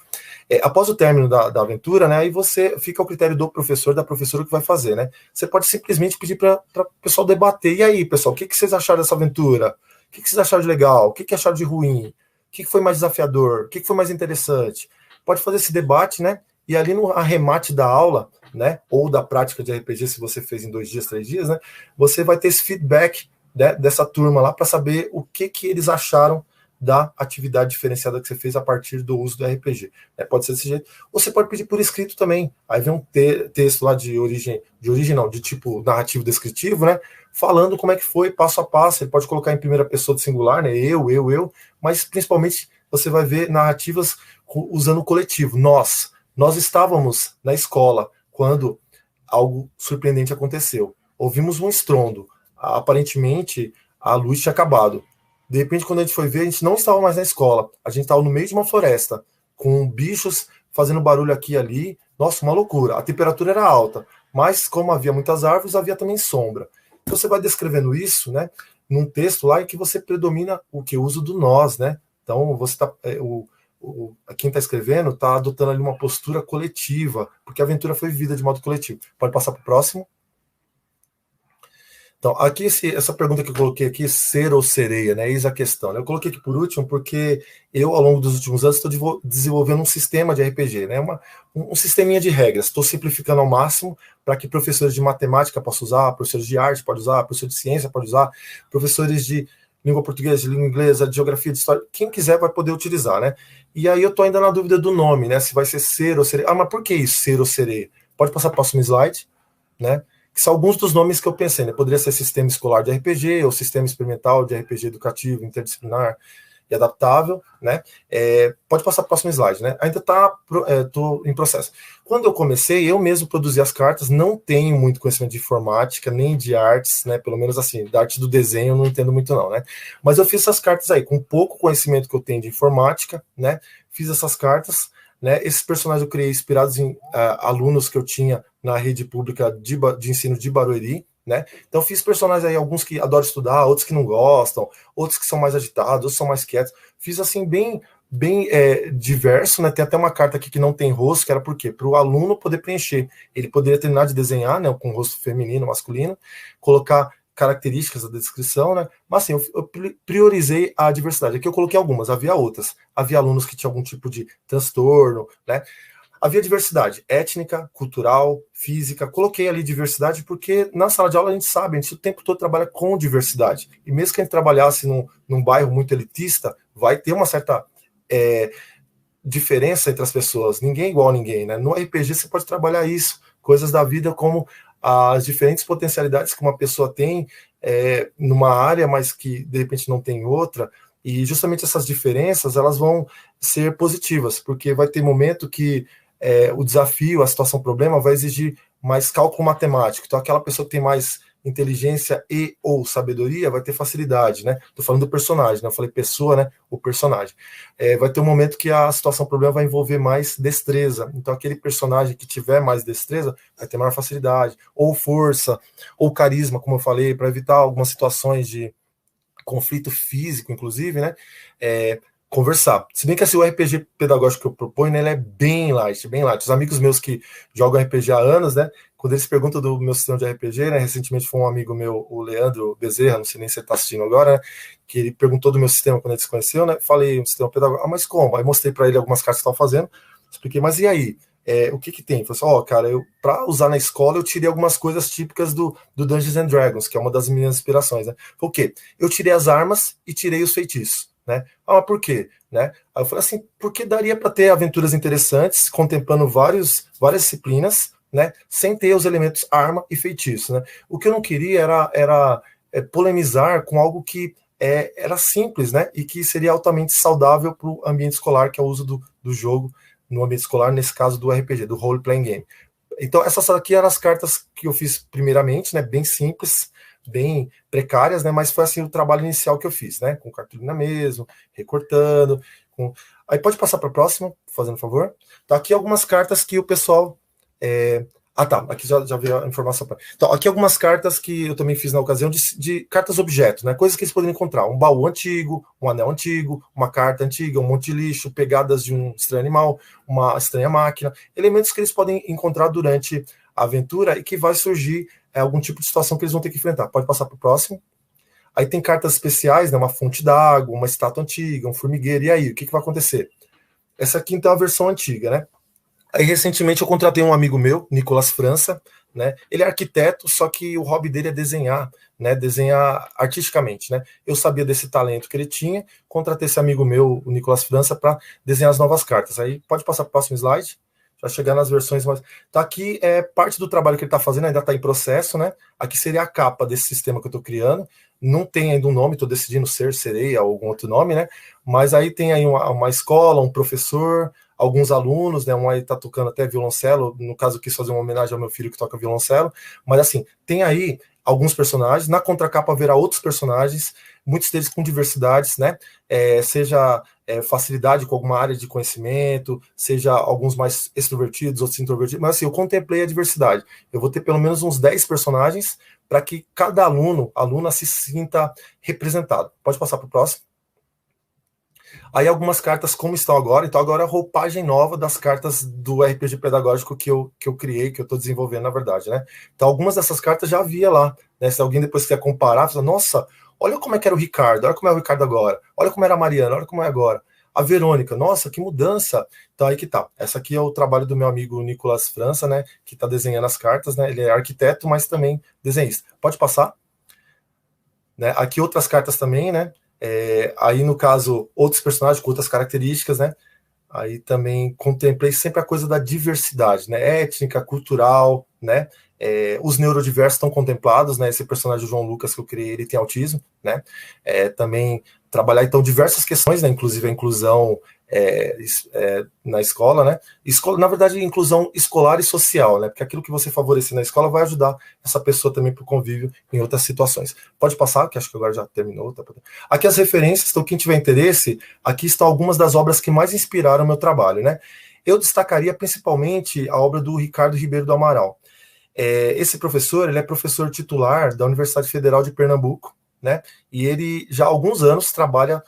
Após o término da aventura, né, aí você fica ao critério do professor, da professora que vai fazer, né? Você pode simplesmente pedir para o pessoal debater. E aí, pessoal, o que vocês acharam dessa aventura? O que vocês acharam de legal? O que acharam de ruim? O que foi mais desafiador? O que foi mais interessante? Pode fazer esse debate, né? E ali no arremate da aula, né? Ou da prática de RPG, se você fez em 2 dias, 3 dias, né? Você vai ter esse feedback, né, dessa turma lá para saber o que eles acharam da atividade diferenciada que você fez a partir do uso do RPG. Pode ser desse jeito. Ou você pode pedir por escrito também. Aí vem um texto lá de tipo narrativo descritivo, né? Falando como é que foi, passo a passo. Ele pode colocar em primeira pessoa do singular, né? Eu, mas principalmente você vai ver narrativas usando o coletivo. Nós estávamos na escola quando algo surpreendente aconteceu. Ouvimos um estrondo. Aparentemente, a luz tinha acabado. De repente, quando a gente foi ver, a gente não estava mais na escola. A gente estava no meio de uma floresta, com bichos fazendo barulho aqui e ali. Nossa, uma loucura. A temperatura era alta, mas como havia muitas árvores, havia também sombra. Então, você vai descrevendo isso, né, num texto lá em que você predomina o uso do nós, né? Então, você está... quem está escrevendo está adotando ali uma postura coletiva, porque a aventura foi vivida de modo coletivo. Pode passar para o próximo. Então, aqui essa pergunta que eu coloquei aqui, ser ou sereia, né? Eis a questão. Né? Eu coloquei aqui por último porque eu, ao longo dos últimos anos, estou desenvolvendo um sistema de RPG, né? Um sisteminha de regras. Estou simplificando ao máximo para que professores de matemática possam usar, professores de arte podem usar, professores de ciência podem usar, professores de língua portuguesa, de língua inglesa, de geografia, de história, quem quiser vai poder utilizar, né? E aí eu estou ainda na dúvida do nome, né? Se vai ser ou sereia. Ah, mas por que isso, ser ou sereia? Pode passar para o próximo slide, né? Que são alguns dos nomes que eu pensei, né? Poderia ser sistema escolar de RPG, ou sistema experimental de RPG educativo, interdisciplinar e adaptável, né? Pode passar para o próximo slide, né? Ainda estou em processo. Quando eu comecei, eu mesmo produzi as cartas, não tenho muito conhecimento de informática, nem de artes, né? Pelo menos assim, da arte do desenho eu não entendo muito não, né? Mas eu fiz essas cartas aí, com pouco conhecimento que eu tenho de informática, né? Fiz essas cartas, né? Esses personagens eu criei inspirados em alunos que eu tinha na rede pública de ensino de Barueri, né? Então fiz personagens aí, alguns que adoram estudar, outros que não gostam, outros que são mais agitados, outros são mais quietos. Fiz assim bem diverso, né? Tem até uma carta aqui que não tem rosto, que era por quê? Para o aluno poder preencher. Ele poderia terminar de desenhar, né? Com rosto feminino, masculino, colocar características da descrição, né? Mas assim, eu priorizei a diversidade. Aqui eu coloquei algumas, havia outras. Havia alunos que tinham algum tipo de transtorno, né? Havia diversidade étnica, cultural, física. Coloquei ali diversidade porque na sala de aula a gente sabe, a gente o tempo todo trabalha com diversidade. E mesmo que a gente trabalhasse num bairro muito elitista, vai ter uma certa diferença entre as pessoas. Ninguém é igual a ninguém, né? No RPG você pode trabalhar isso, coisas da vida como as diferentes potencialidades que uma pessoa tem numa área, mas que de repente não tem outra. E justamente essas diferenças, elas vão ser positivas, porque vai ter momento que o desafio, a situação problema vai exigir mais cálculo matemático. Então, aquela pessoa que tem mais inteligência e ou sabedoria vai ter facilidade, né? Tô falando do personagem, né? Eu falei pessoa, né? O personagem. Vai ter um momento que a situação problema vai envolver mais destreza. Então, aquele personagem que tiver mais destreza vai ter maior facilidade, ou força, ou carisma, como eu falei, para evitar algumas situações de conflito físico, inclusive, né? Conversar. Se bem que assim, o RPG pedagógico que eu proponho, né, ele é bem light, bem light. Os amigos meus que jogam RPG há anos, né, quando eles perguntam do meu sistema de RPG, né, recentemente foi um amigo meu, o Leandro Bezerra, não sei nem se ele está assistindo agora, né, que ele perguntou do meu sistema quando ele se conheceu, né, falei, um sistema pedagógico, mas como? Aí mostrei para ele algumas cartas que eu estava fazendo, expliquei, mas e aí? O que tem? Falei assim, cara, para usar na escola eu tirei algumas coisas típicas do Dungeons and Dragons, que é uma das minhas inspirações, né? O quê? Eu tirei as armas e tirei os feitiços, né? Mas por quê? Né? Aí eu falei assim, porque daria para ter aventuras interessantes, contemplando várias disciplinas, né? Sem ter os elementos arma e feitiço, né? O que eu não queria era polemizar com algo que era simples, né? E que seria altamente saudável para o ambiente escolar, que é o uso do jogo no ambiente escolar, nesse caso do RPG, do Role Playing Game. Então, essas aqui eram as cartas que eu fiz primeiramente, né? Bem simples, bem precárias, né? Mas foi assim o trabalho inicial que eu fiz, né? Com cartolina mesmo, recortando. Aí pode passar para a próxima, fazendo favor. Tá aqui algumas cartas que o pessoal. Aqui já veio a informação. Então, aqui algumas cartas que eu também fiz na ocasião de cartas objeto, né? Coisas que eles poderiam encontrar. Um baú antigo, um anel antigo, uma carta antiga, um monte de lixo, pegadas de um estranho animal, uma estranha máquina. Elementos que eles podem encontrar durante a aventura e que vai surgir algum tipo de situação que eles vão ter que enfrentar. Pode passar para o próximo. Aí tem cartas especiais, né? Uma fonte d'água, uma estátua antiga, um formigueiro. E aí, o que vai acontecer? Essa aqui, então, é a versão antiga, né? Aí, recentemente, eu contratei um amigo meu, Nicolas França, né? Ele é arquiteto, só que o hobby dele é desenhar, né? Desenhar artisticamente, né? Eu sabia desse talento que ele tinha, contratei esse amigo meu, o Nicolas França, para desenhar as novas cartas. Aí, pode passar para o próximo slide. Já chegar nas versões mais... Tá aqui, parte do trabalho que ele está fazendo, ainda está em processo, né? Aqui seria a capa desse sistema que eu estou criando. Não tem ainda um nome, estou decidindo ser, sereia, ou algum outro nome, né? Mas aí tem aí uma escola, um professor, alguns alunos, né? Um aí tá tocando até violoncelo, no caso eu quis fazer uma homenagem ao meu filho que toca violoncelo, mas assim, tem aí alguns personagens, na contracapa haverá outros personagens, muitos deles com diversidades, né? Seja facilidade com alguma área de conhecimento, seja alguns mais extrovertidos, outros introvertidos, mas assim, eu contemplei a diversidade. Eu vou ter pelo menos uns 10 personagens para que cada aluna se sinta representado. Pode passar para o próximo. Aí algumas cartas como estão agora, então agora é a roupagem nova das cartas do RPG pedagógico que eu criei, que eu estou desenvolvendo, na verdade, né? Então algumas dessas cartas já havia lá, né? Se alguém depois quer comparar, fala, nossa, olha como é que era o Ricardo, olha como é o Ricardo agora, olha como era a Mariana, olha como é agora. A Verônica, nossa, que mudança. Então aí que tá. Essa aqui é o trabalho do meu amigo Nicolas França, né? Que está desenhando as cartas, né? Ele é arquiteto, mas também desenhista. Pode passar? Né? Aqui outras cartas também, né? Aí, no caso, outros personagens com outras características, né? Aí também contemplei sempre a coisa da diversidade, né? Étnica, cultural, né? Os neurodiversos estão contemplados, né? Esse personagem João Lucas que eu criei, ele tem autismo, né? Também trabalhar, então, diversas questões, né? Inclusive a inclusão na escola, né? Na verdade, inclusão escolar e social, né? Porque aquilo que você favorecer na escola vai ajudar essa pessoa também para o convívio em outras situações. Pode passar, que acho que agora já terminou. Tá? Aqui as referências, então quem tiver interesse, aqui estão algumas das obras que mais inspiraram o meu trabalho, né? Eu destacaria principalmente a obra do Ricardo Ribeiro do Amaral. Esse professor, ele é professor titular da Universidade Federal de Pernambuco, né? E ele já há alguns anos trabalha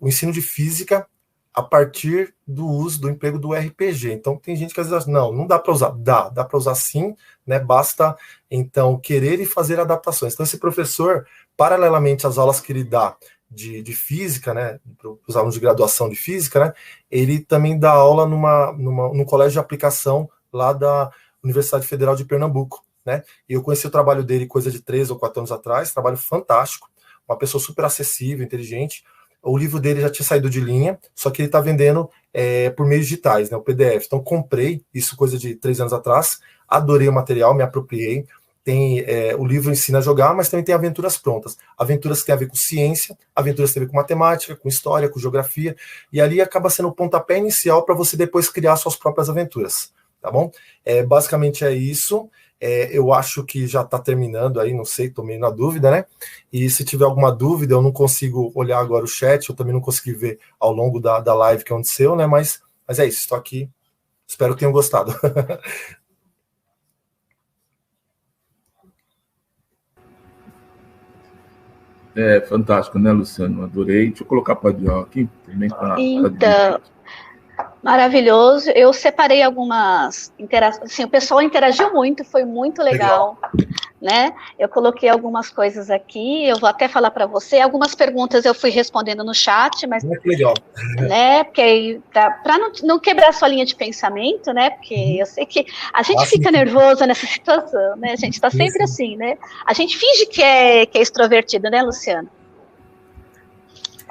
o ensino de física a partir do uso do emprego do RPG. Então tem gente que às vezes acha, não dá para usar. Dá para usar sim, né? Basta então querer e fazer adaptações. Então esse professor, paralelamente às aulas que ele dá de física, né, para os alunos de graduação de física, né, ele também dá aula num colégio de aplicação lá da Universidade Federal de Pernambuco, né? E eu conheci o trabalho dele coisa de 3 ou 4 anos atrás, trabalho fantástico, uma pessoa super acessível, inteligente. O livro dele já tinha saído de linha, só que ele está vendendo por meios digitais, né, o PDF. Então, comprei isso coisa de 3 anos atrás, adorei o material, me apropriei. Tem o livro ensina a jogar, mas também tem aventuras prontas. Aventuras que tem a ver com ciência, aventuras que tem a ver com matemática, com história, com geografia, e ali acaba sendo o pontapé inicial para você depois criar suas próprias aventuras, tá bom? Basicamente é isso. Eu acho que já está terminando aí, não sei, estou meio na dúvida, né? E se tiver alguma dúvida, eu não consigo olhar agora o chat, eu também não consegui ver ao longo da live que aconteceu, né? Mas é isso, estou aqui, espero que tenham gostado. Fantástico, né, Luciano? Adorei. Deixa eu colocar para o aqui também. Então, maravilhoso. Eu separei algumas interações. Assim, o pessoal interagiu muito, foi muito legal. Né? Eu coloquei algumas coisas aqui, eu vou até falar para você. Algumas perguntas eu fui respondendo no chat, mas muito legal, né? Porque aí para não quebrar a sua linha de pensamento, né? Porque eu sei que a gente fica nervoso nessa situação, né? A gente está sempre assim, né? A gente finge que é extrovertido, né, Luciano?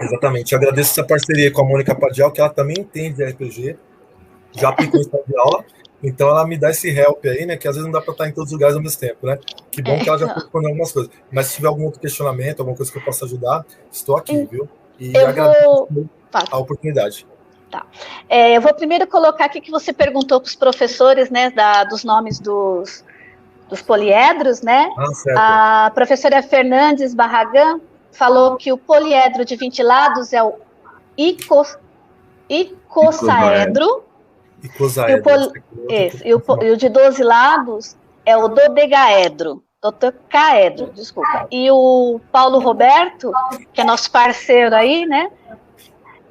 Exatamente. Eu agradeço essa parceria com a Mônica Padial, que ela também entende de RPG, já aplicou em sala de aula. Então ela me dá esse help aí, né? Que às vezes não dá para estar em todos os lugares ao mesmo tempo, né? Que bom que ela já respondeu algumas coisas. Mas se tiver algum outro questionamento, alguma coisa que eu possa ajudar, estou aqui, viu? E agradeço a oportunidade. Tá. Eu vou primeiro colocar aqui que você perguntou para os professores, né? dos nomes dos poliedros, né? Certo. A professora Fernandes Barragan falou que o poliedro de 20 lados é o icosaedro. E o de 12 lados é o dodecaedro, desculpa. E o Paulo Roberto, que é nosso parceiro aí, né?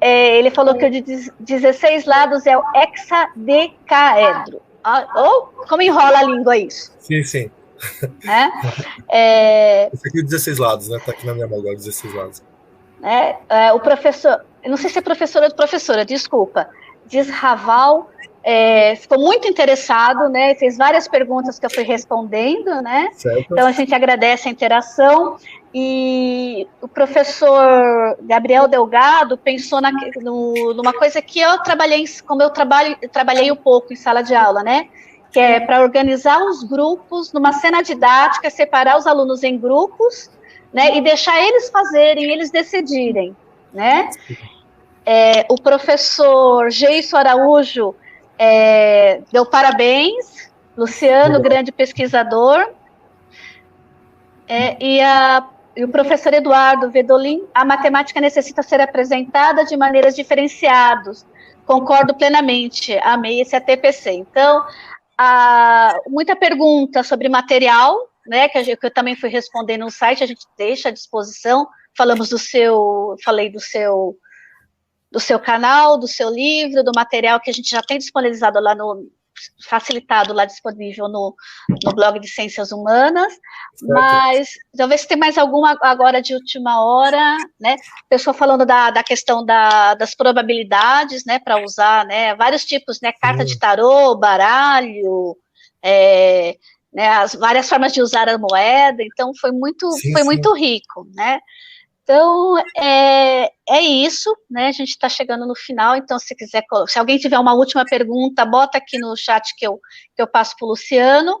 Ele falou que o de 16 lados é o hexadecaedro. Como enrola a língua isso? Sim. Esse aqui é 16 lados, né? Tá aqui na minha mão agora, 16 lados. O professor, eu não sei se é professora ou professora, desculpa, Disraval, ficou muito interessado, né? Fez várias perguntas que eu fui respondendo, né? Certo. Então a gente agradece a interação. E o professor Gabriel Delgado pensou numa coisa que eu trabalhei, trabalhei um pouco em sala de aula, né? Que é para organizar os grupos numa cena didática, separar os alunos em grupos, né? E deixar eles fazerem, eles decidirem, né? O professor Geiso Araújo deu parabéns, Luciano, grande pesquisador, e o professor Eduardo Vedolin, a matemática necessita ser apresentada de maneiras diferenciadas, concordo plenamente, amei esse ATPC. Então, muita pergunta sobre material, né, que eu também fui responder no site, a gente deixa à disposição, falei do seu do seu canal, do seu livro, do material que a gente já tem disponibilizado lá facilitado lá disponível no blog de Ciências Humanas, certo. Mas talvez se tem mais alguma agora de última hora, né? Pessoa falando da questão das probabilidades, né? Para usar, né? Vários tipos, né? Carta de tarô, baralho, né? As várias formas de usar a moeda. Então foi muito rico, né? Então, é isso, né? A gente está chegando no final, então se alguém tiver uma última pergunta, bota aqui no chat que eu passo para o Luciano,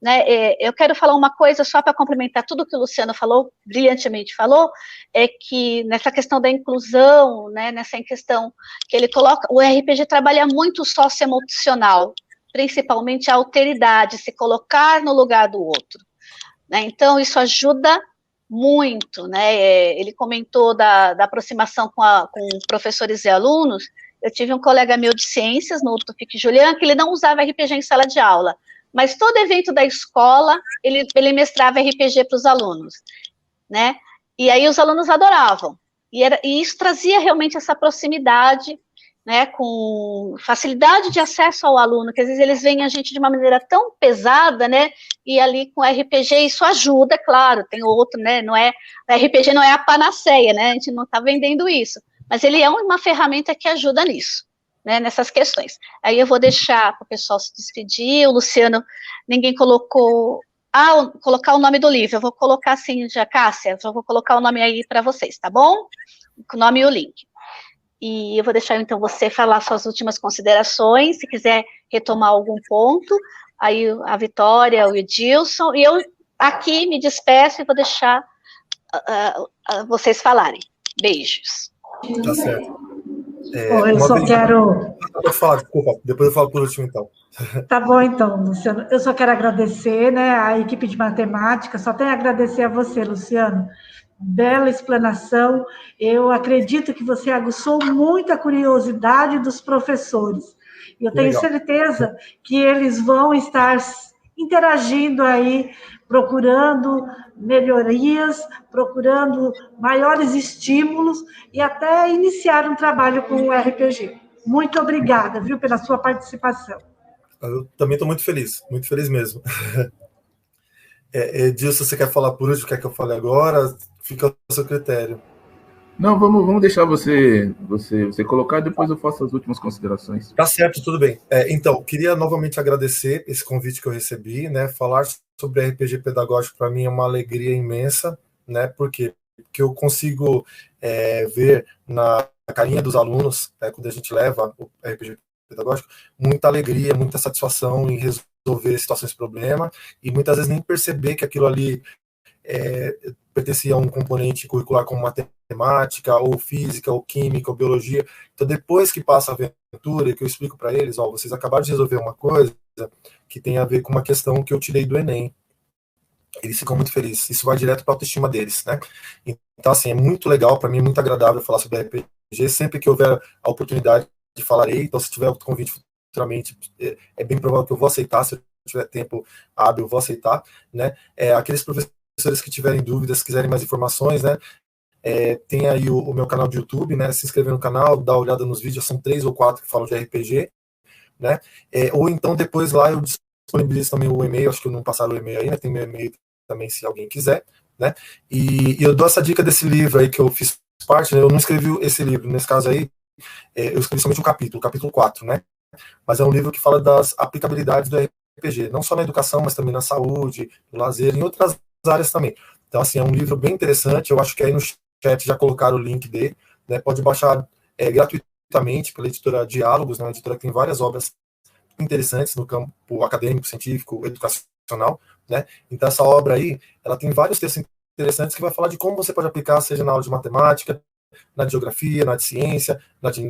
né? Eu quero falar uma coisa só para complementar tudo que o Luciano falou, brilhantemente falou, é que nessa questão da inclusão, né? Nessa questão que ele coloca, o RPG trabalha muito o socioemocional, principalmente a alteridade, se colocar no lugar do outro, né? Então, isso ajuda muito, né? Ele comentou da aproximação com professores e alunos. Eu tive um colega meu de ciências, no Tufik Julian, que ele não usava RPG em sala de aula, mas todo evento da escola, ele mestrava RPG para os alunos, né? E aí os alunos adoravam, e isso trazia realmente essa proximidade, né, com facilidade de acesso ao aluno, que às vezes eles veem a gente de uma maneira tão pesada, né, e ali com RPG isso ajuda, claro, tem outro, né, o RPG não é a panaceia, né, a gente não está vendendo isso, mas ele é uma ferramenta que ajuda nisso, né, nessas questões. Aí eu vou deixar para o pessoal se despedir, o Luciano, ninguém colocou, colocar o nome do livro, eu vou colocar assim, já, Cássia, eu vou colocar o nome aí para vocês, tá bom? O nome e o link. E eu vou deixar, então, você falar suas últimas considerações, se quiser retomar algum ponto, aí a Vitória, o Edilson, e eu aqui me despeço e vou deixar vocês falarem. Beijos. Tá certo. Eu só quero... Pode falar, desculpa, depois eu falo por último, então. Tá bom, então, Luciano. Eu só quero agradecer, né, a equipe de matemática, só tenho a agradecer a você, Luciano. Bela explanação. Eu acredito que você aguçou muito a curiosidade dos professores. E eu tenho certeza que eles vão estar interagindo aí, procurando melhorias, procurando maiores estímulos e até iniciar um trabalho com o RPG. Muito obrigada, viu, pela sua participação. Eu também estou muito feliz mesmo. Edilson, você quer falar por último? Quer que eu fale agora? Fica ao seu critério. Não, vamos deixar você colocar, depois eu faço as últimas considerações. Tá certo, tudo bem. Então, queria novamente agradecer esse convite que eu recebi, né? Falar sobre RPG pedagógico para mim é uma alegria imensa, né? Por quê? Porque eu consigo ver na carinha dos alunos, né, quando a gente leva o RPG pedagógico, muita alegria, muita satisfação em resolver situações de problema, e muitas vezes nem perceber que aquilo ali pertencia a um componente curricular como matemática, ou física, ou química, ou biologia. Então, depois que passa a aventura, que eu explico para eles, vocês acabaram de resolver uma coisa que tem a ver com uma questão que eu tirei do Enem. Eles ficam muito felizes. Isso vai direto para a autoestima deles, né? Então, assim, é muito legal, para mim, muito agradável falar sobre RPG. Sempre que houver a oportunidade, falarei. Então, se tiver outro convite futuramente, é bem provável que eu vou aceitar. Se eu tiver tempo hábil, eu vou aceitar, né? Aqueles professores que tiverem dúvidas, quiserem mais informações, né? Tem aí o meu canal de YouTube, né? Se inscrever no canal, dar uma olhada nos vídeos, são 3 ou 4 que falam de RPG, né? Ou então depois lá eu disponibilizo também o e-mail, acho que eu não passaram o e-mail aí, né? Tem meu e-mail também, se alguém quiser, né? E eu dou essa dica desse livro aí que eu fiz parte, né? Eu não escrevi esse livro, nesse caso aí, eu escrevi somente um capítulo, capítulo 4, né? Mas é um livro que fala das aplicabilidades do RPG, não só na educação, mas também na saúde, no lazer, em outras áreas também. Então, assim, é um livro bem interessante, eu acho que aí no chat já colocaram o link dele, né? Pode baixar gratuitamente pela editora Diálogos, né? Uma editora que tem várias obras interessantes no campo acadêmico, científico, educacional, né? Então, essa obra aí, ela tem vários textos interessantes que vai falar de como você pode aplicar, seja na aula de matemática, na de geografia, na de ciência, na de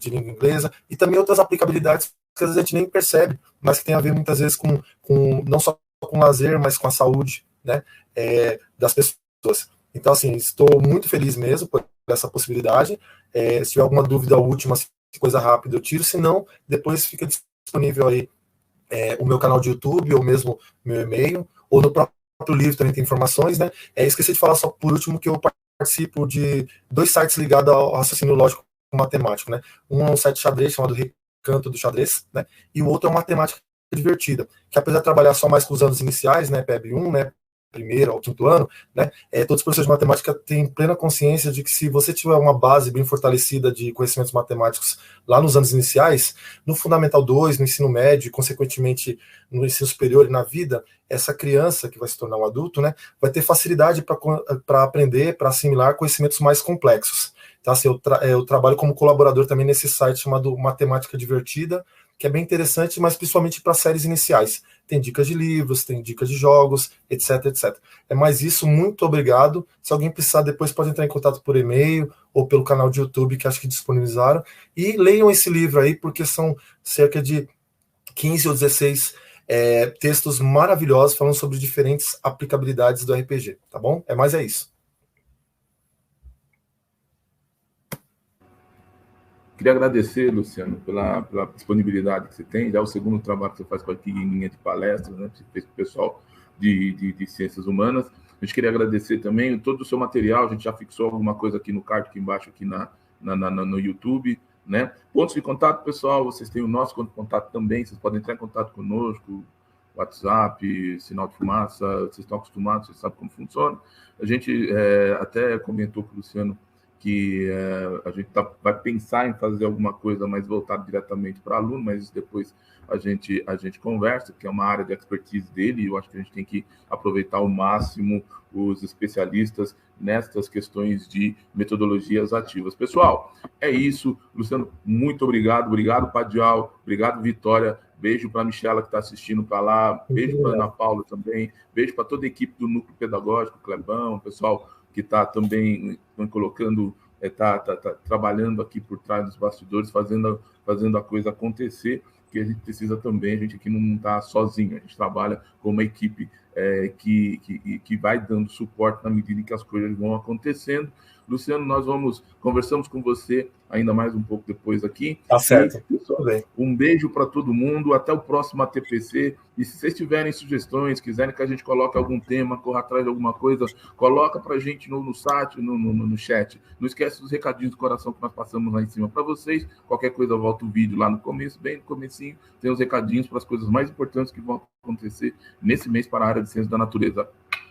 língua inglesa, e também outras aplicabilidades que às vezes a gente nem percebe, mas que tem a ver muitas vezes com não só com lazer, mas com a saúde, né, das pessoas. Então, assim, estou muito feliz mesmo por essa possibilidade. Se tiver alguma dúvida última, coisa rápida, eu tiro, se não, depois fica disponível aí o meu canal de YouTube, ou mesmo meu e-mail, ou no próprio livro também tem informações, né? Esqueci de falar só por último que eu participo de 2 sites ligados ao raciocínio lógico matemático, né? Um é um site xadrez chamado Recanto do Xadrez, né? E o outro é uma matemática divertida, que apesar de trabalhar só mais com os anos iniciais, né, PEB 1, né, primeiro ao quinto ano, né, todos os professores de matemática têm plena consciência de que se você tiver uma base bem fortalecida de conhecimentos matemáticos lá nos anos iniciais, no Fundamental 2, no ensino médio e, consequentemente, no ensino superior e na vida, essa criança que vai se tornar um adulto, né, vai ter facilidade para aprender, para assimilar conhecimentos mais complexos. Tá? Assim, eu trabalho como colaborador também nesse site chamado Matemática Divertida, que é bem interessante, mas principalmente para séries iniciais. Tem dicas de livros, tem dicas de jogos, etc, etc. É mais isso, muito obrigado. Se alguém precisar, depois pode entrar em contato por e-mail ou pelo canal de YouTube, que acho que disponibilizaram. E leiam esse livro aí, porque são cerca de 15 ou 16 textos maravilhosos falando sobre diferentes aplicabilidades do RPG, tá bom? É isso. Queria agradecer, Luciano, pela disponibilidade que você tem. Já é o segundo trabalho que você faz com a equipe em linha de palestras, né? Você fez com o pessoal de ciências humanas. A gente queria agradecer também todo o seu material. A gente já fixou alguma coisa aqui no card, aqui embaixo, aqui no YouTube, né? Pontos de contato, pessoal. Vocês têm o nosso ponto de contato também. Vocês podem entrar em contato conosco. WhatsApp, sinal de fumaça. Vocês estão acostumados, vocês sabem como funciona. A gente até comentou com o Luciano que a gente vai pensar em fazer alguma coisa mais voltada diretamente para aluno, mas isso depois a gente conversa, que é uma área de expertise dele, e eu acho que a gente tem que aproveitar ao máximo os especialistas nestas questões de metodologias ativas. Pessoal, é isso. Luciano, muito obrigado. Obrigado, Padial. Obrigado, Vitória. Beijo para a Michela, que está assistindo para lá. Beijo para a Ana Paula também. Beijo para toda a equipe do Núcleo Pedagógico, Clebão, pessoal que está também colocando, está trabalhando aqui por trás dos bastidores, fazendo a coisa acontecer, que a gente precisa também, a gente aqui não está sozinho, a gente trabalha com uma equipe que vai dando suporte na medida em que as coisas vão acontecendo. Luciano, nós conversamos com você ainda mais um pouco depois aqui. Tá certo. E, pessoal, um beijo para todo mundo, até o próximo ATPC. E se vocês tiverem sugestões, quiserem que a gente coloque algum tema, corra atrás de alguma coisa, coloca para a gente no site, no chat. Não esquece dos recadinhos do coração que nós passamos lá em cima para vocês. Qualquer coisa, volta o vídeo lá no começo, bem no comecinho, tem os recadinhos para as coisas mais importantes que vão acontecer nesse mês para a área de ciências da natureza.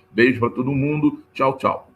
Beijo para todo mundo. Tchau, tchau.